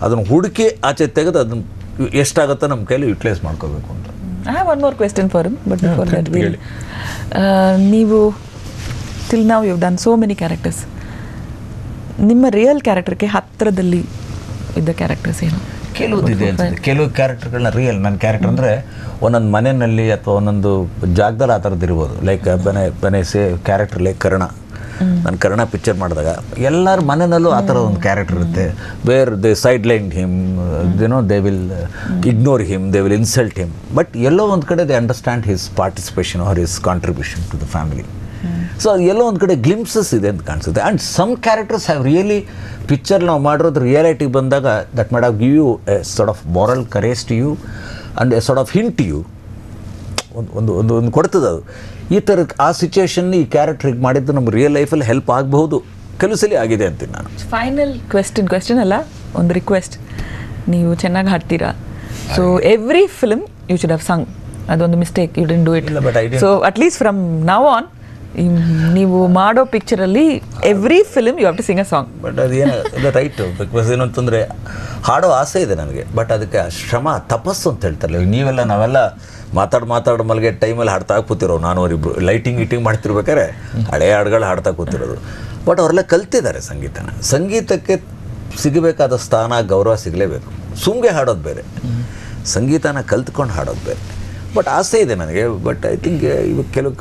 ಅದನ್ನು ಹುಡುಕಿ ಆಚೆ ತೆಗೆದು ಅದನ್ನು ಎಷ್ಟಾಗುತ್ತೋ ನಮ್ಮ ಕೈಲಿ ಯುಟಿಲೈಸ್ ಮಾಡ್ಕೋಬೇಕು ಅಂತ. I have one more question for him, but before that we'll ನೀವು till now you've done so many characters. ನಿಮ್ಮ ರಿಯಲ್ ಕ್ಯಾರೆಕ್ಟರ್ಗೆ ಹತ್ತಿರದಲ್ಲಿ ಇದ್ದ ಕ್ಯಾರೆಕ್ಟರ್ಸ್ ಏನು? ಕೆಲವುದಿದೆ ಅನ್ಸುತ್ತೆ. ಕೆಲವು ಕ್ಯಾರೆಕ್ಟರ್ಗಳನ್ನ ರಿಯಲ್ ನನ್ನ ಕ್ಯಾರೆಕ್ಟರ್ ಅಂದರೆ ಒಂದೊಂದು ಮನೆಯಲ್ಲಿ ಅಥವಾ ಒಂದೊಂದು ಜಾಗದಲ್ಲಿ ಆ ಥರದ್ದು ಇರ್ಬೋದು. ಲೈಕ್ ಬನೆಸೆ ಕ್ಯಾರೆಕ್ಟರ್ ಲೈಕ್ ಕರ್ಣ. ನಾನು ಕರ್ಣ ಪಿಕ್ಚರ್ ಮಾಡಿದಾಗ ಎಲ್ಲರ ಮನೆಯಲ್ಲೂ ಆ ಥರ ಒಂದು ಕ್ಯಾರೆಕ್ಟರ್ ಇರುತ್ತೆ. Where they side line him, they will ignore him, they will insult him, but ಎಲ್ಲೋ ಒಂದು ಕಡೆ they understand his participation or his contribution to the family. So ಎಲ್ಲೋ ಒಂದು ಕಡೆ ಗ್ಲಿಮ್ಸಸ್ ಇದೆ ಅಂತ ಕಾಣಿಸುತ್ತೆ. And some characters have really picture ನಾವು ಮಾಡಿರೋದು ರಿಯಾಲಿಟಿ ಬಂದಾಗ that might have give you a sort of moral courage to you and a sort of hint to you. ಒಂದು ಕೊಡ್ತದೆ ಅದು. ಈ ಥರ ಆ ಸಿಚುವೇಶನ್ ಈ ಕ್ಯಾರೆಕ್ಟರ್ ಹೀಗೆ ಮಾಡಿದ್ದು ನಮ್ಮ ರಿಯಲ್ ಲೈಫಲ್ಲಿ ಹೆಲ್ಪ್ ಆಗಬಹುದು, ಕೆಲವು ಸಲ ಆಗಿದೆ ಅಂತೀನಿ ನಾನು. ಫೈನಲ್ ಕ್ವೆಶ್ಚನ್ ಅಲ್ಲ, ಒಂದು ರಿಕ್ವೆಸ್ಟ್. ನೀವು ಚೆನ್ನಾಗಿ ಹಾಡ್ತೀರಾ, so every film you should have sung. ಅದೊಂದು mistake, you didn't do it. So at least from now on ನೀವು ಮಾಡೋ ಪಿಕ್ಚರಲ್ಲಿ every film you have to sing a song. But ಅದೇನು ರೈಟು, ಬಿಕಾಸ್ ಏನು ಅಂತಂದರೆ ಹಾಡೋ ಆಸೆ ಇದೆ ನನಗೆ, ಬಟ್ ಅದಕ್ಕೆ ಶ್ರಮ ತಪಸ್ಸು ಅಂತ ಹೇಳ್ತಾರಲ್ಲ. ನೀವೆಲ್ಲ ನಾವೆಲ್ಲ ಮಾತಾಡಿ ಮಲ್ಗೆ ಟೈಮಲ್ಲಿ ಹಾಡ್ತಾ ಕೂತಿರೋ, ನಾನು ಅವರಿಬ್ರು ಲೈಟಿಂಗ್ ಮಾಡ್ತಿರ್ಬೇಕಾದ್ರೆ ಹಳೆ ಹಾಡುಗಳು ಹಾಡ್ತಾ ಕೂತಿರೋದು. ಬಟ್ ಅವರೆಲ್ಲ ಕಲ್ತಿದ್ದಾರೆ ಸಂಗೀತನ. ಸಂಗೀತಕ್ಕೆ ಸಿಗಬೇಕಾದ ಸ್ಥಾನ ಗೌರವ ಸಿಗಲೇಬೇಕು. ಸುಮ್ಗೆ ಹಾಡೋದು ಬೇರೆ, ಸಂಗೀತನ ಕಲ್ತ್ಕೊಂಡು ಹಾಡೋದು ಬೇರೆ. ಬಟ್ ಆಸೆ ಇದೆ ನನಗೆ. ಬಟ್ ಐ ಥಿಂಕ್ ಇವಾಗ ಕೆಲವು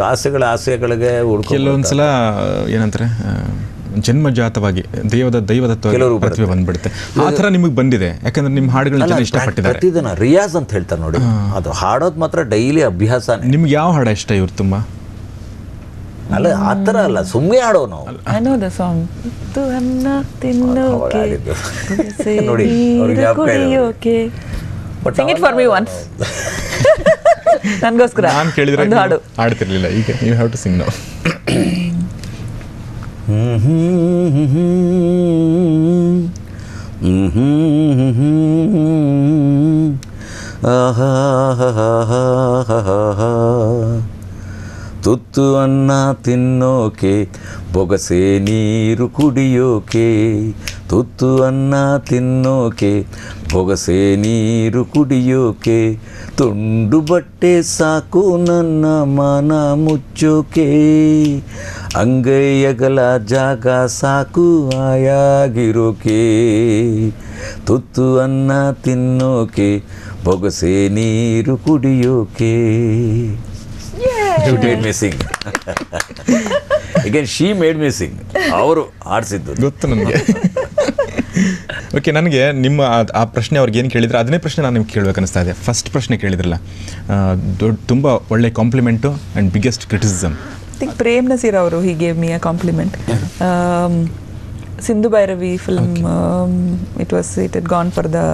ಆಸೆಗಳಿಗೆ ಕೆಲವೊಂದ್ಸಲ ಏನಂತಾರೆ ಜನ್ಮಜಾತವಾಗಿ ದೈವದ ಪ್ರತಿಭೆ ಬಂದ್ಬಿಡುತ್ತೆ. ಆ ಥರ ನಿಮಗೆ ಬಂದಿದೆ, ಯಾಕಂದ್ರೆ ನಿಮ್ಮ ಹಾಡುಗಳನ್ನ ಇಷ್ಟಪಟ್ಟಿದ್ದಾರೆ. ಪ್ರತಿದಿನ ರಿಯಾಜ್ ಅಂತ ಹೇಳ್ತಾರೆ ನೋಡಿ, ಅದು ಹಾಡೋದು ಮಾತ್ರ ಡೈಲಿ ಅಭ್ಯಾಸ. ನಿಮ್ಗೆ ಯಾವ ಹಾಡು ಇಷ್ಟ ಇವ್ರು ತುಂಬ? ಅಲ್ಲ ಆ ಥರ ಅಲ್ಲ, ಸುಮ್ಮನೆ ಹಾಡೋ ನಾವು. I know the song. ನೋಡಿ but sing it for me once. ನನಗೋಸ್ಕರ ನಾನು ಕೇಳಿದ್ರೆ ಹಾಡ್ತಿರ್ಲಿಲ್ಲ. ಈಗ you have to sing now. ತುತ್ತು ಅನ್ನ ತಿನ್ನೋಕೆ, ಬೊಗಸೆ ನೀರು ಕುಡಿಯೋಕೆ. ತುತ್ತು ಅನ್ನ ತಿನ್ನೋಕೆ, ಬೊಗಸೆ ನೀರು ಕುಡಿಯೋಕೆ. ತುಂಡು ಬಟ್ಟೆ ಸಾಕು ನನ್ನ ಮನ ಮುಚ್ಚೋಕೆ. ಅಂಗೈಯಗಲ ಜಾಗ ಸಾಕು ಆಯಾಗಿರೋಕೆ. ತುತ್ತು ಅನ್ನ ತಿನ್ನೋಕೆ, ಬೊಗಸೆ ನೀರು ಕುಡಿಯೋಕೆ. You made me sing. Again, she made me sing. ಅವರು ಆಡಿಸಿದ್ದು ಗೊತ್ತು ನನಗೆ. ಓಕೆ, ನನಗೆ ನಿಮ್ಮ ಆ ಪ್ರಶ್ನೆ ಅವ್ರಿಗೆ ಏನು ಕೇಳಿದ್ರೆ ಅದನ್ನೇ ಪ್ರಶ್ನೆ ನಾನು ನಿಮ್ಗೆ ಕೇಳಬೇಕು ಅನಿಸ್ತಾ ಇದೆ. ಫಸ್ಟ್ ಪ್ರಶ್ನೆ ಕೇಳಿದ್ರಲ್ಲ, ತುಂಬ ಒಳ್ಳೆ compliment and biggest criticism. I think Prem Nazir ಅವರು he gave me a compliment. Sindhu Bhairavi film, it had gone for the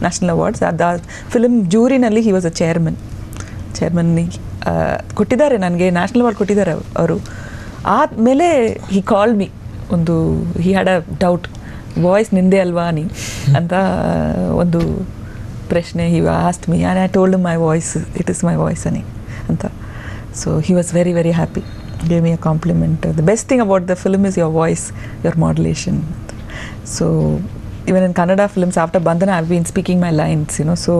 national awards. ಆ ಫಿಲ್ಮ್ ಜೂರಿನಲ್ಲಿ ಹಿ ವಾಸ್ ಅ ಚೇರ್ಮನ್. ಕೊಟ್ಟಿದ್ದಾರೆ ನನಗೆ, ನ್ಯಾಷನಲ್ ಅವಾರ್ಡ್ ಕೊಟ್ಟಿದ್ದಾರೆ ಅವರು. ಆದಮೇಲೆ he call me, he had a doubt, voice ನಿಂದೆ ಅಲ್ವಾ ನೀ ಅಂತ ಒಂದು ಪ್ರಶ್ನೆ he asked me, and I told my voice, it is my voice ಅಂತ. So he was very very happy, gave me a compliment. The best thing about the film is your voice, your modulation. So even in Kannada films after Bandhana I've been speaking my lines, so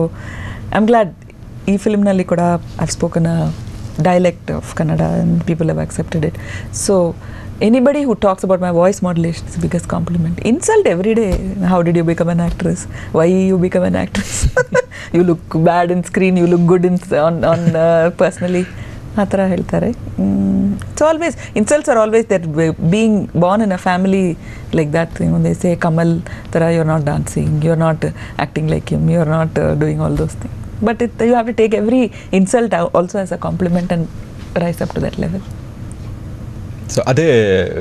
I'm glad ee film nalli kuda I've spoken a dialect of Kannada and people have accepted it. So anybody who talks about my voice modulation is the biggest compliment. Insult every day, how did you become an actress, why you become an actress, you look bad in screen, you look good on personally, ಆ ಥರ ಹೇಳ್ತಾರೆ. So always insults or always that being born in a family like that, they say Kamal ಥರ you are not dancing, you are not acting like him, you are not doing all those thing, but you have to take every insult also as a compliment and rise up to that level. So ಅದೇ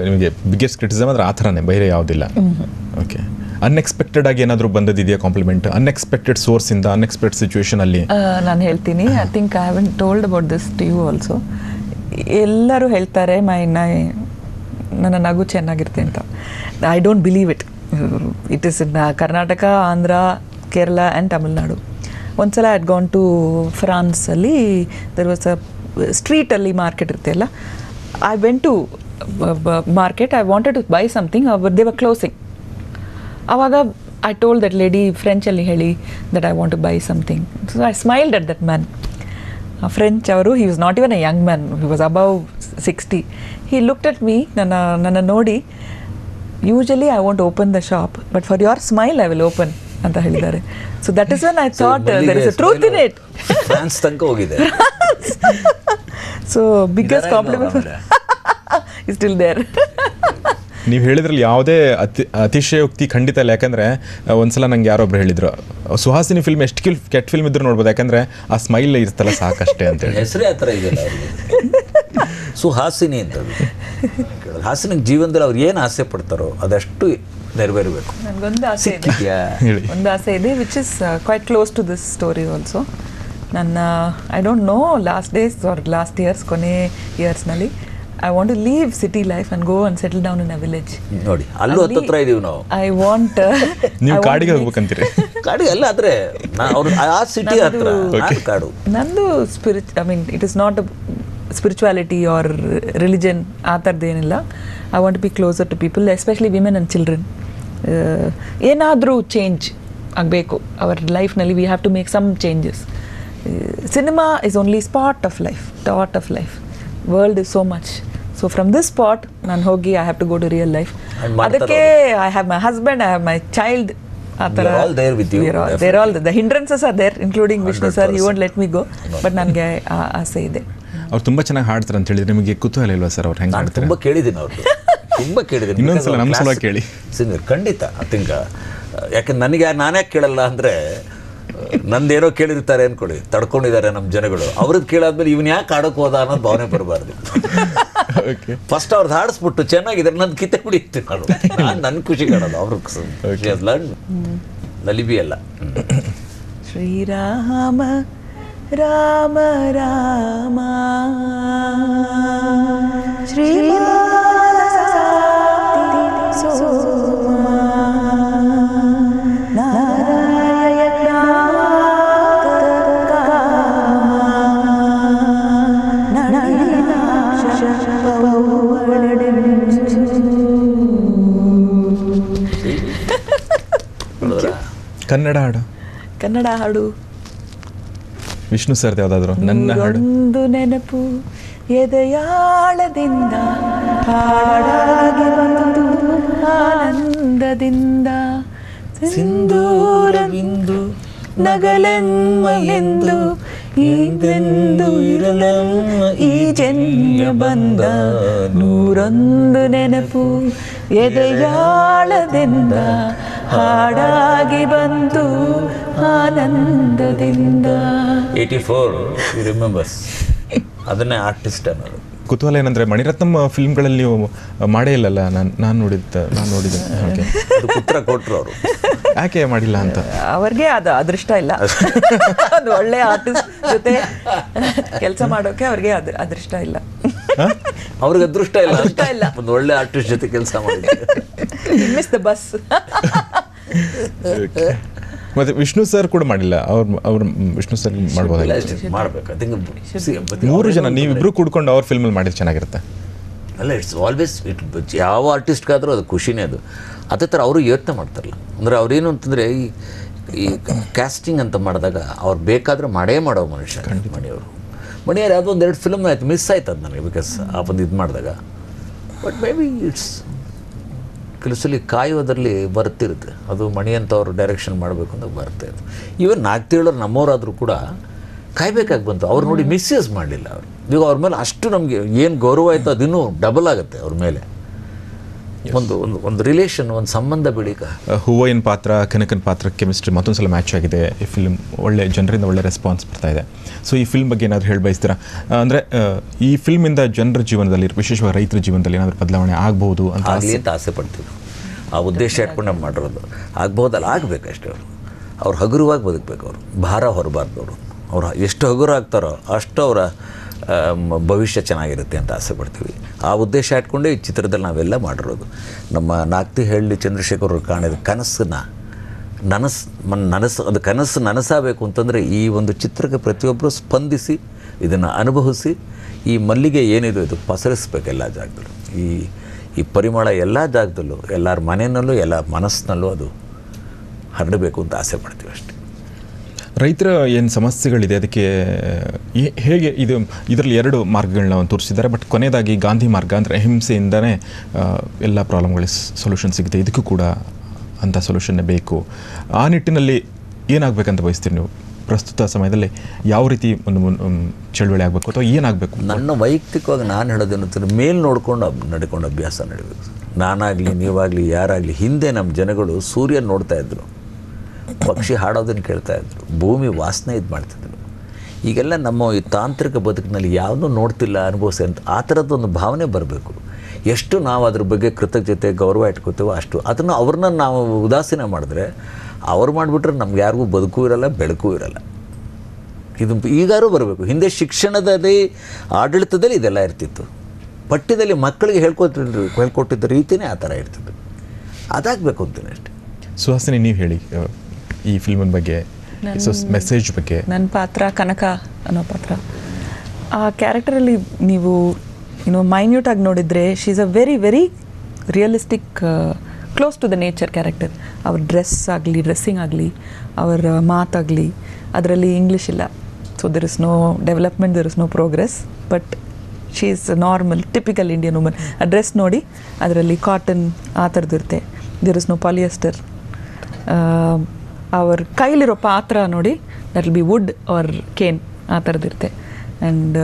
ನಿಮಗೆ ಬಿಗ್ಗೆಸ್ಟ್ ಕ್ರಿಟಿಸಮ್ ಅಂದರೆ ಆ ಥರನೇ, ಬೇರೆ ಯಾವುದಿಲ್ಲ. ಓಕೆ, ಅನ್ಎಕ್ಸ್ಪೆಕ್ಟೆಡ್ ಆಗಿ ಏನಾದರೂ ಬಂದದಿದೆಯಾ ಕಾಂಪ್ಲಿಮೆಂಟ್, ಅನ್ಎಕ್ಸ್ಪೆಕ್ಟೆಡ್ ಸೋರ್ಸಿಂದ, ಅನ್ಎಕ್ಸ್ಪೆಕ್ಟೆಡ್ ಸಿಚುವೇಶನಲ್ಲಿ? ನಾನು ಹೇಳ್ತೀನಿ, I think I haven't told about this to you also. ಎಲ್ಲರೂ ಹೇಳ್ತಾರೆ ನನ್ನ ನಗು ಚೆನ್ನಾಗಿರುತ್ತೆ ಅಂತ. I don't believe it. It is in Karnataka, Andhra, Kerala and Tamil Nadu. ಒಂದ್ಸಲ ಐ ಗಾನ್ ಟು ಫ್ರಾನ್ಸಲ್ಲಿ, ದರ್ ವಾಸ್ ಅ ಸ್ಟ್ರೀಟಲ್ಲಿ ಮಾರ್ಕೆಟ್ ಇರುತ್ತೆ ಅಲ್ಲ, I went to market, I wanted to buy something, they were closing. ಆವಾಗ ಐ ಟೋಲ್ಡ್ ದಟ್ ಲೇಡಿ ಫ್ರೆಂಚಲ್ಲಿ ಹೇಳಿ that I want to buy something. So I smiled at that man. French ಅವರು, he was not even a young man, he was above 60. He looked at me, ನನ್ನ ನೋಡಿ, usually I want open the shop, but for your smile I will open ಅಂತ ಹೇಳಿದ್ದಾರೆ. So that is when I thought there is a truth in it. France ತನಕ ಹೋಗಿದೆ. So biggest compliment is still there. ನೀವು ಹೇಳಿದ್ರಲ್ಲಿ ಯಾವುದೇ ಅತಿಶಯೋಕ್ತಿ ಖಂಡಿತ ಇಲ್ಲ. ಯಾಕಂದರೆ ಒಂದ್ಸಲ ನಂಗೆ ಯಾರೊಬ್ರು ಹೇಳಿದ್ರು, ಸುಹಾಸಿನಿ ಫಿಲ್ಮ್ ಎಷ್ಟು ಕೆಟ್ಟ ಫಿಲ್ಮ್ ಇದ್ರೂ ನೋಡ್ಬೋದು, ಯಾಕಂದರೆ ಆ ಸ್ಮೈಲ್ ಇರ್ತಲ್ಲ ಸಾಕಷ್ಟೇ ಅಂತೇಳಿ. ಹೆಸರೇ ಆ ಥರ ಇದೆಯಲ್ಲ ಸುಹಾಸಿನಿ ಅಂತ. ಹಾಸಿನಿ ಜೀವನದಲ್ಲಿ ಅವ್ರು ಏನು ಆಸೆ ಪಡ್ತಾರೋ ಅದಷ್ಟು ನೆರವೇರಬೇಕು. ನನಗೊಂದು ಆಸೆ ಇದೆ, ಒಂದು ಆಸೆ ಇದೆ which is quite close to this story also. ನನ್ನ I don't know last days or last years, ಕೊನೆ ಇಯರ್ಸ್ನಲ್ಲಿ I want to leave city life and go and settle down in a village. ನೋಡಿ ಅಲ್ಲೂ ಹತ್ತತ್ರ ಇದೀವಿ ನಾವು. I want ನೀವು ಕಾಡಿಗೆ ಹೋಗ್ಬೇಕಂತೀರಿ? ಕಾಡಿಗೆ ಅಲ್ಲ, ಆದರೆ ಅವ್ರು ಆ ಸಿಟಿ ಹತ್ರ ಕಾಡು. ನಂದು I mean it is not a spirituality or religion, ಆ ಥರದ್ದೇನಿಲ್ಲ. I want to be closer to people, especially women and children. ಏನಾದರೂ ಚೇಂಜ್ ಆಗಬೇಕು ಅವರ ಲೈಫ್ನಲ್ಲಿ, we have to make some changes. Cinema is only part of life. World is so much. So from this spot, ನಾನು ಹೋಗಿ I have to go to real life. ಅದಕ್ಕೆ I have my husband, I have my child. We are all there with you. They're all the hindrances are there, including Vishnu sir. He won't let me go. But ನನಗೆ ಆಸೆ ಇದೆ. ಅವ್ರು ತುಂಬ ಚೆನ್ನಾಗಿ ಹಾಡ್ತಾರೆ ಅಂತ ಹೇಳಿದ್ರೆ ನಿಮಗೆ ಕುತೂಹಲ ಇಲ್ವಾ ಸರ್? ಅವ್ರು ಹೆಂಗೆ ಹಾಡ್ತಾರೆ? ತುಂಬ ಕೇಳಿದ್ದೀನಿ ಅವ್ರದ್ದು, ತುಂಬ ಕೇಳಿದ್ದೀನಿ. ಇನ್ನೊಂದ್ಸಲ ನಮ್ಮ ಸಲ ಕೇಳಿ ಸಿಂಗರ್ ಖಂಡಿತ. ಐ ಥಿಂಕ್ ಯಾಕೆ ನನಗೆ ನಾನೇ ಕೇಳಲ್ಲ ಅಂದರೆ, ನಂದೇನೋ ಕೇಳಿರ್ತಾರೆ ಅಂದ್ಕೊಳ್ಳಿ, ತಡ್ಕೊಂಡಿದ್ದಾರೆ ನಮ್ಮ ಜನಗಳು. ಅವ್ರದ್ದು ಕೇಳಾದ್ಮೇಲೆ ಇವನು ಯಾಕೆ ಆಡೋಕೆ ಹೋದ ಅನ್ನೋದು ಭಾವನೆ ಬರಬಾರ್ದು. ಫಸ್ಟ್ ಅವ್ರದ್ದು ಹಾಡಿಸ್ಬಿಟ್ಟು ಚೆನ್ನಾಗಿದೆ, ನನ್ನ ಕಿತ್ತೆ ಬಿಡಿತ್ತು ನಾನು ನನ್ನ ಖುಷಿ ಕಾಣೋದು. ಅವ್ರಿಗೆ ನಲಿಬಿ ಅಲ್ಲ. ಶ್ರೀರಾಮ ರಾಮ ರಾಮ ಕನ್ನಡ ಹಾಡು ವಿಷ್ಣು ಸರ್ದು ಯಾವುದಾದ್ರು ನನ್ನ ಹಾಡು. ಒಂದು ನೆನಪು ಎದೆಯಾಳದಿಂದ ಹಾಡಾಗಿ ಬಂದು ಆನಂದದಿಂದ ಸಿಂಧೂರವಿಂದು ನಗಲೆಮ್ಮ ಎಂದು ಈಗೆಂದು ಇರಲೆಮ್ಮ ಈ ಜನ್ಯ ಬಂದ ನೂರೊಂದು ನೆನಪು ಎದೆಯಾಳದಿಂದ ಹಾಡಾಗಿ ಬಂತು ಆನಂದದಿಂದ. 84 ಯು ರಿಮೆಂಬರ್ಸ್. ಅದನ್ನೇ ಆರ್ಟಿಸ್ಟ್ ಅನ್ನೋದು. ಕುತೂಹಲ ಏನಂದರೆ ಮಣಿರತ್ನಂ ಫಿಲ್ಮ್ಗಳಲ್ಲಿ ನೀವು ಮಾಡೇ ಇಲ್ಲಲ್ಲ? ನಾನು ನೋಡಿದ್ದೆ. ಉತ್ತರ ಕೊಟ್ಟರು ಅವರು, ಯಾಕೆ ಮಾಡಿಲ್ಲ ಅಂತ. ಅವ್ರಿಗೆ ಅದು ಅದೃಷ್ಟ ಇಲ್ಲ. ಒಂದು ಒಳ್ಳೆ ಆರ್ಟಿಸ್ಟ್ ಜೊತೆ ಕೆಲಸ ಮಾಡೋಕೆ ಅವ್ರಿಗೆ ಅದೃಷ್ಟ ಇಲ್ಲ. ಅವ್ರಿಗೆ ಅದೃಷ್ಟ ಇಲ್ಲ. ಒಂದು ಒಳ್ಳೆ ಆರ್ಟಿಸ್ಟ್ ಜೊತೆ ಕೆಲಸ ಮಾಡಿದ್ದಾರೆ. Miss the bus. ಮತ್ತೆ ವಿಷ್ಣು ಸರ್ ಕೂಡ ಮಾಡಿಲ್ಲ. ಅವ್ರು ವಿಷ್ಣು ಸರ್ ಮಾಡ್ಬೋದಾಗಿಲ್ಲ. ಮಾಡ್ಬೇಕು. 3 ಜನ ನೀವಿಬ್ರು ಕೂಡ್ಕೊಂಡು ಅವ್ರ ಫಿಲ್ಮಲ್ಲಿ ಮಾಡಿದ್ರೆ ಚೆನ್ನಾಗಿರುತ್ತೆ. ಅಲ್ಲ, ಇಟ್ಸ್ ಆಲ್ವೇಸ್ ಯಾವ ಆರ್ಟಿಸ್ಟ್ಗಾದರೂ ಅದು ಖುಷಿನೇ ಅದು. ಅದೇ ಥರ ಅವರು ಯೋಚನೆ ಮಾಡ್ತಾರಲ್ಲ. ಅಂದರೆ ಅವ್ರೇನು ಅಂತಂದರೆ ಈ ಕ್ಯಾಸ್ಟಿಂಗ್ ಅಂತ ಮಾಡಿದಾಗ ಅವ್ರು ಬೇಕಾದರೆ ಮಾಡೋ ಮನುಷ್ಯ ಮಣಿಯವ್ರು ಯಾವುದೋ 1-2 ಫಿಲ್ಮ್ ಆಯ್ತು, ಮಿಸ್ ಆಯ್ತು ಅದು ನನಗೆ. ಬಿಕಾಸ್ ಆ ಒಂದು ಇದು ಮಾಡಿದಾಗ. ಬಟ್ ಮೇ ಬಿ ಇಟ್ಸ್ ಕೆಲಸಲ್ಲಿ ಕಾಯೋದ್ರಲ್ಲಿ ಬರ್ತಿರುತ್ತೆ ಅದು. ಮಣಿ ಅಂತ ಅವ್ರು ಡೈರೆಕ್ಷನ್ ಮಾಡಬೇಕು ಅಂತ ಬರ್ತಾ ಇತ್ತು. ಈವನ್ ನಾಗ್ತಿಳೋರು ನಮ್ಮವರಾದರೂ ಕೂಡ ಕಾಯ್ಬೇಕಾಗಿ ಬಂತು. ಅವ್ರು ನೋಡಿ ಮಿಸ್ಯೂಸ್ ಮಾಡಲಿಲ್ಲ ಅವರು. ಈಗ ಅವ್ರ ಮೇಲೆ ಅಷ್ಟು ನಮಗೆ ಏನು ಗೌರವ ಆಯಿತು ಅದಿನ್ನೂ ಡಬಲ್ ಆಗುತ್ತೆ ಅವ್ರ ಮೇಲೆ. ಒಂದು ರಿಲೇಷನ್, ಒಂದು ಸಂಬಂಧ ಬೆಳೀಕ. ಹೂವಯ್ಯನ ಪಾತ್ರ, ಕನಕನ ಪಾತ್ರ ಕೆಮಿಸ್ಟ್ರಿ ಮತ್ತೊಂದು ಸಲ ಮ್ಯಾಚ್ ಆಗಿದೆ. ಈ ಫಿಲ್ಮ್ ಜನರಿಂದ ಒಳ್ಳೆ ರೆಸ್ಪಾನ್ಸ್ ಬರ್ತಾ ಇದೆ. ಸೊ ಈ ಫಿಲ್ಮ್ ಬಗ್ಗೆ ಏನಾದರೂ ಹೇಳಿ ಬಯಸ್ತೀರಾ? ಅಂದರೆ ಈ ಫಿಲ್ಮಿಂದ ಜನರ ಜೀವನದಲ್ಲಿ, ವಿಶೇಷವಾಗಿ ರೈತರ ಜೀವನದಲ್ಲಿ ಏನಾದರೂ ಬದಲಾವಣೆ ಆಗ್ಬೋದು ಅಂತ ಆಸೆ ಪಡ್ತೀವಿ. ಆ ಉದ್ದೇಶ ಇಟ್ಕೊಂಡು ನಾವು ಮಾಡಿರೋದು. ಆಗ್ಬೋದಲ್ಲ, ಆಗಬೇಕಷ್ಟೇ. ಅವ್ರು ಹಗುರವಾಗಿ ಬದುಕಬೇಕು. ಅವರು ಭಾರ ಹೊರಬಾರ್ದು. ಅವ್ರು ಎಷ್ಟು ಹಗುರ ಆಗ್ತಾರೋ ಅಷ್ಟು ಅವರ ಭವಿಷ್ಯ ಚೆನ್ನಾಗಿರುತ್ತೆ ಅಂತ ಆಸೆ ಪಡ್ತೀವಿ. ಆ ಉದ್ದೇಶ ಇಟ್ಕೊಂಡೇ ಈ ಚಿತ್ರದಲ್ಲಿ ನಾವೆಲ್ಲ ಮಾಡಿರೋದು. ನಮ್ಮ ನಾಗ್ತಿಹಳ್ಳಿ ಚಂದ್ರಶೇಖರ್ ಅವರು ಕಾಣಿದ ಕನಸನ್ನು ಅದು ಕನಸು ನನಸಾಗಬೇಕು ಅಂತಂದರೆ ಈ ಒಂದು ಚಿತ್ರಕ್ಕೆ ಪ್ರತಿಯೊಬ್ಬರು ಸ್ಪಂದಿಸಿ ಇದನ್ನು ಅನುಭವಿಸಿ ಈ ಮಲ್ಲಿಗೆ ಏನಿದೆ ಇದು ಪಸರಿಸ್ಬೇಕು ಎಲ್ಲ ಜಾಗದಲ್ಲೂ. ಈ ಪರಿಮಳ ಎಲ್ಲ ಜಾಗದಲ್ಲೂ, ಎಲ್ಲರ ಮನೆಯಲ್ಲೂ, ಎಲ್ಲ ಮನಸ್ಸಿನಲ್ಲೂ ಅದು ಹರಡಬೇಕು ಅಂತ ಆಸೆ ಪಡ್ತೀವಿ ಅಷ್ಟೇ. ರೈತರ ಏನು ಸಮಸ್ಯೆಗಳಿದೆ ಅದಕ್ಕೆ ಹೇಗೆ ಇದರಲ್ಲಿ 2 ಮಾರ್ಗಗಳನ್ನ ತೋರಿಸಿದ್ದಾರೆ. ಬಟ್ ಕೊನೆಯದಾಗಿ ಗಾಂಧಿ ಮಾರ್ಗ ಅಂದರೆ ಅಹಿಂಸೆಯಿಂದನೇ ಎಲ್ಲ ಪ್ರಾಬ್ಲಮ್ಗಳಿಗೆ ಸೊಲ್ಯೂಷನ್ ಸಿಗುತ್ತೆ. ಇದಕ್ಕೂ ಕೂಡ ಅಂಥ ಸೊಲ್ಯೂಷನ್ನೇ ಬೇಕು. ಆ ನಿಟ್ಟಿನಲ್ಲಿ ಏನಾಗಬೇಕಂತ ಬಯಸ್ತೀರಿ ನೀವು? ಪ್ರಸ್ತುತ ಸಮಯದಲ್ಲಿ ಯಾವ ರೀತಿ ಒಂದು ಚಳುವಳಿ ಆಗಬೇಕು ಅಥವಾ ಏನಾಗಬೇಕು? ನನ್ನ ವೈಯಕ್ತಿಕವಾಗಿ ನಾನು ಹೇಳೋದೇನು ಮೇಲೆ ನೋಡ್ಕೊಂಡು ನಡ್ಕೊಂಡು ಅಭ್ಯಾಸ ನಡೀಬೇಕು. ನಾನಾಗಲಿ ನೀವಾಗಲಿ ಯಾರಾಗಲಿ ಹಿಂದೆ ನಮ್ಮ ಜನಗಳು ಸೂರ್ಯ ನೋಡ್ತಾ ಇದ್ರು, ಪಕ್ಷಿ ಹಾಡೋದನ್ನು ಕೇಳ್ತಾ ಇದ್ರು, ಭೂಮಿ ವಾಸನೆ ಇದು ಮಾಡ್ತಿದ್ರು. ಈಗೆಲ್ಲ ನಮ್ಮ ಈ ತಾಂತ್ರಿಕ ಬದುಕಿನಲ್ಲಿ ಯಾವುದೂ ನೋಡ್ತಿಲ್ಲ, ಅನುಭವಿಸಿ ಅಂತ ಆ ಥರದ್ದೊಂದು ಭಾವನೆ ಬರಬೇಕು. ಎಷ್ಟು ನಾವು ಅದ್ರ ಬಗ್ಗೆ ಕೃತಜ್ಞತೆ ಗೌರವ ಇಟ್ಕೋತೀವೋ ಅಷ್ಟು. ಅದನ್ನು ಅವ್ರನ್ನ ನಾವು ಉದಾಸೀನ ಮಾಡಿದ್ರೆ ಅವ್ರು ಮಾಡಿಬಿಟ್ರೆ ನಮ್ಗೆ ಯಾರಿಗೂ ಬದುಕೂ ಇರಲ್ಲ, ಬೆಳಕೂ ಇರಲ್ಲ. ಇದು ಈಗಾರು ಬರಬೇಕು. ಹಿಂದೆ ಆಡಳಿತದಲ್ಲಿ ಇದೆಲ್ಲ ಇರ್ತಿತ್ತು. ಪಠ್ಯದಲ್ಲಿ ಮಕ್ಕಳಿಗೆ ಹೇಳ್ಕೊಟ್ಟಿದ್ದ ರೀತಿಯೇ ಆ ಥರ ಇರ್ತಿತ್ತು. ಅದಾಗಬೇಕು ಅಂತೀನಿ ಅಷ್ಟೇ. ಸುಹಾಸಿನಿ, ನೀವು ಹೇಳಿ ಈ ಫಿಲ್ಮಿನ ಬಗ್ಗೆ, ಮೆಸೇಜ್ ಬಗ್ಗೆ. ನನ್ನ ಪಾತ್ರ ಕನಕ ಅನ್ನೋ ಪಾತ್ರ, ಆ ಕ್ಯಾರೆಕ್ಟರಲ್ಲಿ ನೀವು ಮೈನ್ಯೂಟಾಗಿ ನೋಡಿದರೆ she is a very very realistic, close to the nature character. ಅವ್ರ ಡ್ರೆಸ್ಸಿಂಗ್ ಆಗಲಿ, ಅವರ ಮಾತಾಗಲಿ, ಅದರಲ್ಲಿ ಇಂಗ್ಲೀಷ್ ಇಲ್ಲ. So there is no development, there is no progress. But she is normal typical Indian woman. ಆ ಡ್ರೆಸ್ ನೋಡಿ ಅದರಲ್ಲಿ ಕಾಟನ್ ಆ ಥರದ್ದು ಇರುತ್ತೆ. There is no polyester. ಅವ್ರ ಕೈಲಿರೋ ಪಾತ್ರ ನೋಡಿ, that will be wood or cane ಆ ಥರದ್ದಿರುತ್ತೆ. And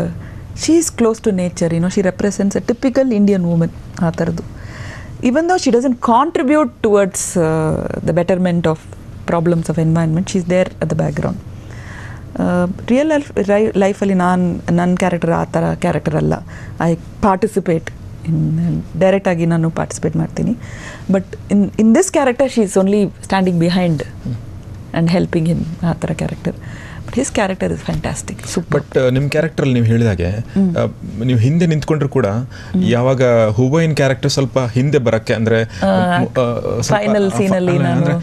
she is close to nature. She represents a typical Indian woman ಆ ಥರದ್ದು. Even though she doesn't contribute towards the betterment of problems of environment, she is there at the background. Real ಲೈಫಲ್ಲಿ ನನ್ನ ಕ್ಯಾರೆಕ್ಟರ್ ಆ ಥರ ಕ್ಯಾರೆಕ್ಟರ್ ಅಲ್ಲ. ಐ ಪಾರ್ಟಿಸಿಪೇಟ್ ಡೈರೆಕ್ಟಾಗಿ ನಾನು ಪಾರ್ಟಿಸಿಪೇಟ್ ಮಾಡ್ತೀನಿ. But in this character she is only standing behind and helping him, ಆ ಥರ character. But his character is fantastic, super. But ನಿಮ್ಮ ಕ್ಯಾರೆಕ್ಟ್ರಲ್ಲಿ ನೀವು ಹೇಳಿದಾಗೆ ನೀವು ಹಿಂದೆ ನಿಂತ್ಕೊಂಡ್ರು ಕೂಡ ಯಾವಾಗ ಹೂವಯ್ಯನ ಕ್ಯಾರೆಕ್ಟರ್ ಸ್ವಲ್ಪ ಹಿಂದೆ ಬರೋಕ್ಕೆ ಅಂದರೆ ಫೈನಲ್ ಸೀನಲ್ಲಿ ಅಂದರೆ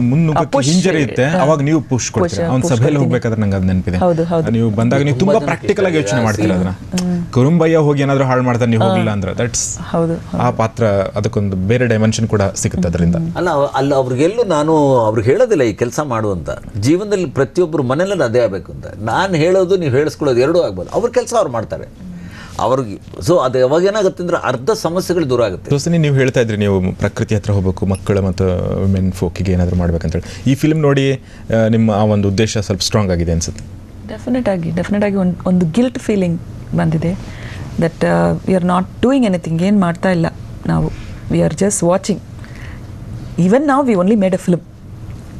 ಮುನ್ನುಗ್ಗಕ್ಕೆ ಹಿಂಜರಿಯುತ್ತೆ, ಅವಾಗ ನೀವು ಪುಷ್ ಕೊಡ್ತೀರಾ. ಅವ್ನ ಸಭೆಯಲ್ಲಿ ಹೋಗ್ಬೇಕಾದ್ರೆ ನಂಗೆ ಅದು ನೆನಪಿದೆ. ನೀವು ಬಂದಾಗ ನೀವು ತುಂಬ ಪ್ರಾಕ್ಟಿಕಲ್ ಆಗಿ ಯೋಚನೆ ಮಾಡ್ತೀರಾ. ಅದನ್ನ ಕುರುಂಬಯ್ಯ ಹೋಗಿ ಏನಾದರೂ ಹಾಳು ಮಾಡ್ತಾರೆ, ನೀವು ಹೋಗಿಲ್ಲ ಅಂದ್ರೆ ದಟ್ಸ್ ಆ ಪಾತ್ರ, ಅದಕ್ಕೊಂದು ಬೇರೆ ಡೈಮೆನ್ಷನ್ ಕೂಡ ಸಿಗುತ್ತೆ ಅದರಿಂದ. ಅಲ್ಲ ಅವ್ರಿಗೆಲ್ಲೂ ನಾನು ಅವ್ರಿಗೆ ಹೇಳೋದಿಲ್ಲ ಈ ಕೆಲಸ ಮಾಡುವಂತ. ಜೀವನದಲ್ಲಿ ಪ್ರತಿಯೊಬ್ಬರು ಮನೆಯಲ್ಲಿ ಅದೇ ಆಗಬೇಕು ಅಂತ. ನಾನು ಹೇಳೋದು ನೀವು ಹೇಳಿಸ್ಕೊಳ್ಳೋದು ಎರಡೂ ಆಗ್ಬೋದು. ಅವ್ರ ಕೆಲಸ ಅವ್ರು ಮಾಡ್ತಾರೆ ಅವ್ರಿಗೆ. ಸೊ ಅದು ಯಾವಾಗ ಏನಾಗುತ್ತೆ ಅಂದರೆ ಅರ್ಧ ಸಮಸ್ಯೆಗಳು ದೂರ ಆಗುತ್ತೆ. ದೋಸ್ತನಿ, ನೀವು ಹೇಳ್ತಾ ಇದ್ರಿ ನೀವು ಪ್ರಕೃತಿ ಹತ್ರ ಹೋಗಬೇಕು, ಮಕ್ಕಳು ಮತ್ತು ವುಮೆನ್ ಫೋಕಿಗೆ ಏನಾದರೂ ಮಾಡ್ಬೇಕಂತೇಳಿ. ಈ ಫಿಲ್ಮ್ ನೋಡಿ ನಿಮ್ಮ ಆ ಒಂದು ಉದ್ದೇಶ ಸ್ವಲ್ಪ ಸ್ಟ್ರಾಂಗ್ ಆಗಿದೆ ಅನ್ಸುತ್ತೆ. ಡೆಫಿನೆಟ್ ಆಗಿ ಒಂದು ಗಿಲ್ಟ್ ಫೀಲಿಂಗ್ ಬಂದಿದೆ. That we are not doing anything. ಏನು ಮಾಡ್ತಾ ಇಲ್ಲ ನಾವು, we are just watching. Even ನಾವು we only made a film.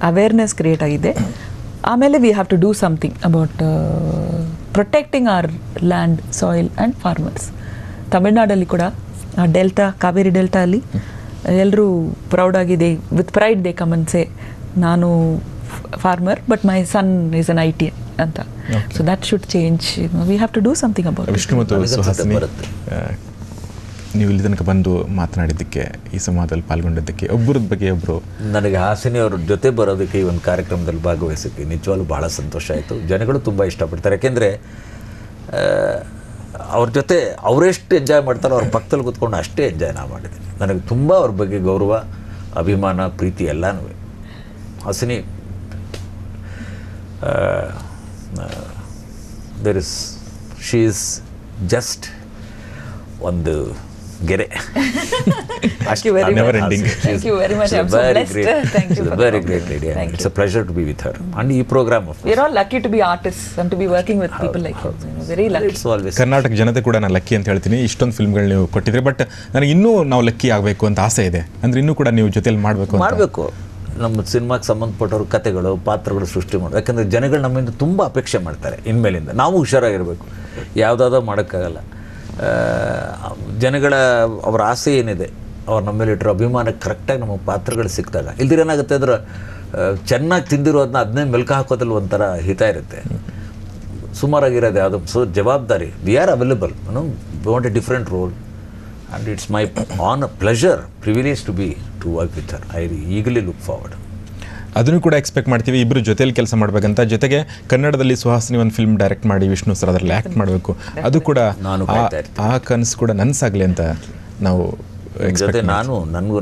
Awareness create ಆಗಿದೆ. ಆಮೇಲೆ we have to do something about protecting our land, soil and farmers. ತಮಿಳ್ನಾಡಲ್ಲಿ ಕೂಡ ಆ ಡೆಲ್ಟಾ, ಕಾವೇರಿ ಡೆಲ್ಟಾ ಅಲ್ಲಿ ಎಲ್ಲರೂ ಪ್ರೌಡಾಗಿದೆ, with pride they come and say, ನಾನು farmer but my son is an ಅಂತ. So that should change. We have to do something about. Vishnu ಮತ್ತು ಸುಹಾಸಿನಿ, ನೀವು ಇಲ್ಲಿ ತನಕ ಬಂದು ಮಾತನಾಡಿದ್ದಕ್ಕೆ, ಈ ಸಂವಾದದಲ್ಲಿ ಪಾಲ್ಗೊಂಡಿದ್ದಕ್ಕೆ, ಒಬ್ಬರದ ಬಗ್ಗೆ ಒಬ್ಬರು, ನನಗೆ ಹಾಸಿನಿ ಅವ್ರ ಜೊತೆ ಬರೋದಕ್ಕೆ ಈ ಒಂದು ಕಾರ್ಯಕ್ರಮದಲ್ಲಿ ಭಾಗವಹಿಸೋಕ್ಕೆ ನಿಜವಾಗ್ಲೂ ಭಾಳ ಸಂತೋಷ ಆಯಿತು. ಜನಗಳು ತುಂಬ ಇಷ್ಟಪಡ್ತಾರೆ. ಯಾಕೆಂದರೆ ಅವ್ರ ಜೊತೆ ಅವರೆಷ್ಟು ಎಂಜಾಯ್ ಮಾಡ್ತಾರೋ ಅವ್ರ ಪಕ್ಕದಲ್ಲಿ ಕೂತ್ಕೊಂಡು ಅಷ್ಟೇ ಎಂಜಾಯ್ ನಾ ಮಾಡಿದ್ದೀನಿ. ನನಗೆ ತುಂಬ ಅವ್ರ ಬಗ್ಗೆ ಗೌರವ, ಅಭಿಮಾನ, ಪ್ರೀತಿ ಎಲ್ಲನೂ. ಹಾಸಿನಿ ಶಿ ಈಸ್ ಜಸ್ಟ್ ಒಂದು ಗೆರೆ. Never ending. Very great lady. It's a pleasure to be with her and ಈ program. We are all lucky to be artists and to be working with people like you. Very lucky. It's always Karnataka ಜನತೆ ಕೂಡ ನಾನು ಲಕ್ಕಿ ಅಂತ ಹೇಳ್ತೀನಿ. ಇಷ್ಟೊಂದು ಫಿಲ್ಮ್ಗಳು ನೀವು ಕೊಟ್ಟಿದ್ರೆ, ಬಟ್ ನನಗೆ ಇನ್ನೂ ನಾವು ಲಕ್ಕಿ ಆಗಬೇಕು ಅಂತ ಆಸೆ ಇದೆ. ಅಂದರೆ ಇನ್ನೂ ಕೂಡ ನೀವು ಜೊತೆಲಿ ಮಾಡಬೇಕು. ನಮ್ಮ ಸಿನಿಮಾಗೆ ಸಂಬಂಧಪಟ್ಟವ್ರ ಕಥೆಗಳು, ಪಾತ್ರಗಳು ಸೃಷ್ಟಿ ಮಾಡೋದು. ಯಾಕಂದರೆ ಜನಗಳು ನಮ್ಮಿಂದ ತುಂಬ ಅಪೇಕ್ಷೆ ಮಾಡ್ತಾರೆ. ಇನ್ಮೇಲಿಂದ ನಾವು ಹುಷಾರಾಗಿರಬೇಕು. ಯಾವುದಾದ್ರೂ ಮಾಡೋಕ್ಕಾಗಲ್ಲ. ಜನಗಳ ಅವರ ಆಸೆ ಏನಿದೆ, ಅವ್ರು ನಮ್ಮ ಮೇಲೆ ಇಟ್ಟರು ಅಭಿಮಾನಕ್ಕೆ ಕರೆಕ್ಟಾಗಿ ನಮ್ಮ ಪಾತ್ರಗಳು ಸಿಕ್ಕಿದಾಗ, ಇಲ್ದಿರ ಏನಾಗುತ್ತೆ ಅಂದ್ರೆ ಚೆನ್ನಾಗಿ ತಿಂದಿರೋದನ್ನ ಅದನ್ನೇ ಮೆಲ್ಕ ಹಾಕೋದ್ರಲ್ಲಿ ಒಂಥರ ಹಿತ ಇರುತ್ತೆ. ಸುಮಾರಾಗಿರೋದು ಯಾವುದು. ಸೊ ಜವಾಬ್ದಾರಿ, we are available, we want a different role and it's my pleasure, privilege to work with her. I eagerly look forward. ಅದನ್ನು ಕೂಡ ಎಕ್ಸ್ಪೆಕ್ಟ್ ಮಾಡ್ತೀವಿ, ಇಬ್ಬರು ಜೊತೆಲಿ ಕೆಲಸ ಮಾಡಬೇಕಂತ. ಜೊತೆಗೆ ಕನ್ನಡದಲ್ಲಿ ಸುಹಾಸಿನಿ ಒಂದು ಫಿಲ್ಮ್ ಡೈರೆಕ್ಟ್ ಮಾಡಿ ವಿಷ್ಣು ಸರ್ ಅದರಲ್ಲಿ ಆ್ಯಕ್ಟ್ ಮಾಡಬೇಕು. ಅದು ಕೂಡ ಆ ಕನಸು ಕೂಡ ನನಸಾಗಲಿ ಅಂತ ನಾವು ಜೊತೆ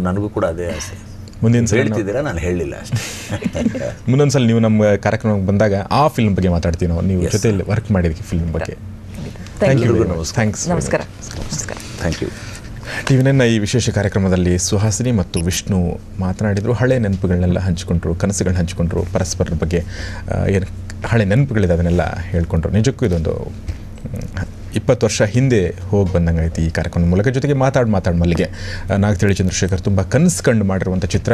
ನನಗೂ ಕೂಡ ಅದೇ ಆಸೆ. ಮುಂದಿನ ಸಲ ಹೇಳ್ತಿದ್ದೀರಾ, ನಾನು ಹೇಳಲಿಲ್ಲ ಅಷ್ಟೇ. ಮುಂದೊಂದು ಸಲ ನೀವು ನಮ್ಮ ಕಾರ್ಯಕ್ರಮಕ್ಕೆ ಬಂದಾಗ ಆ ಫಿಲ್ಮ್ ಬಗ್ಗೆ ಮಾತಾಡ್ತೀವಿ ನಾವು, ನೀವು ಜೊತೆಯಲ್ಲಿ ವರ್ಕ್ ಮಾಡಿದ ಫಿಲ್ಮ್ ಬಗ್ಗೆ. ಥ್ಯಾಂಕ್ಸ್. ನಮಸ್ಕಾರ. Thank you. TV9 ಈ ವಿಶೇಷ ಕಾರ್ಯಕ್ರಮದಲ್ಲಿ ಸುಹಾಸಿನಿ ಮತ್ತು ವಿಷ್ಣು ಮಾತನಾಡಿದರು. ಹಳೆ ನೆನಪುಗಳನ್ನೆಲ್ಲ ಹಂಚಿಕೊಂಡ್ರು, ಕನಸುಗಳನ್ನ ಹಂಚಿಕೊಂಡ್ರು, ಪರಸ್ಪರರ ಬಗ್ಗೆ ಏನು ಹಳೆ ನೆನಪುಗಳಿದೆ ಅದನ್ನೆಲ್ಲ ಹೇಳ್ಕೊಂಡ್ರು. ನಿಜಕ್ಕೂ ಇದೊಂದು 20 ವರ್ಷ ಹಿಂದೆ ಹೋಗಿ ಬಂದಂಗೆ ಐತಿ ಈ ಕಾರ್ಯಕ್ರಮದ ಮೂಲಕ. ಜೊತೆಗೆ ಮಾತಾಡಿ ಮಲ್ಲಿಗೆ ನಾಗತಿಳಿ ಚಂದ್ರಶೇಖರ್ ತುಂಬ ಕನಸು ಕಂಡು ಮಾಡಿರುವಂಥ ಚಿತ್ರ.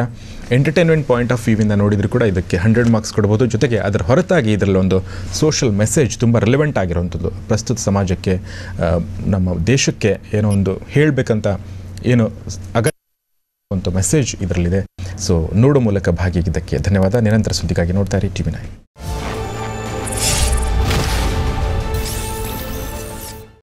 ಎಂಟರ್ಟೈನ್ಮೆಂಟ್ ಪಾಯಿಂಟ್ ಆಫ್ ವ್ಯೂವಿಂದ ನೋಡಿದರೂ ಕೂಡ ಇದಕ್ಕೆ 100 ಮಾರ್ಕ್ಸ್ ಕೊಡ್ಬೋದು. ಜೊತೆಗೆ ಅದರ ಹೊರತಾಗಿ ಇದರಲ್ಲಿ ಒಂದು ಸೋಷಲ್ ಮೆಸೇಜ್ ತುಂಬ ರೆಲೆವೆಂಟ್ ಆಗಿರುವಂಥದ್ದು, ಪ್ರಸ್ತುತ ಸಮಾಜಕ್ಕೆ, ನಮ್ಮ ದೇಶಕ್ಕೆ ಏನೋ ಒಂದು ಹೇಳಬೇಕಂತ ಏನೋ ಅಗತ್ಯ ಮೆಸೇಜ್ ಇದರಲ್ಲಿದೆ. ಸೊ ನೋಡೋ ಮೂಲಕ ಭಾಗಿಯಾಗಿದ್ದಕ್ಕೆ ಧನ್ಯವಾದ. ನಿರಂತರ ಸುದ್ದಿಗಾಗಿ ನೋಡ್ತಾ ಇರಿ TV9.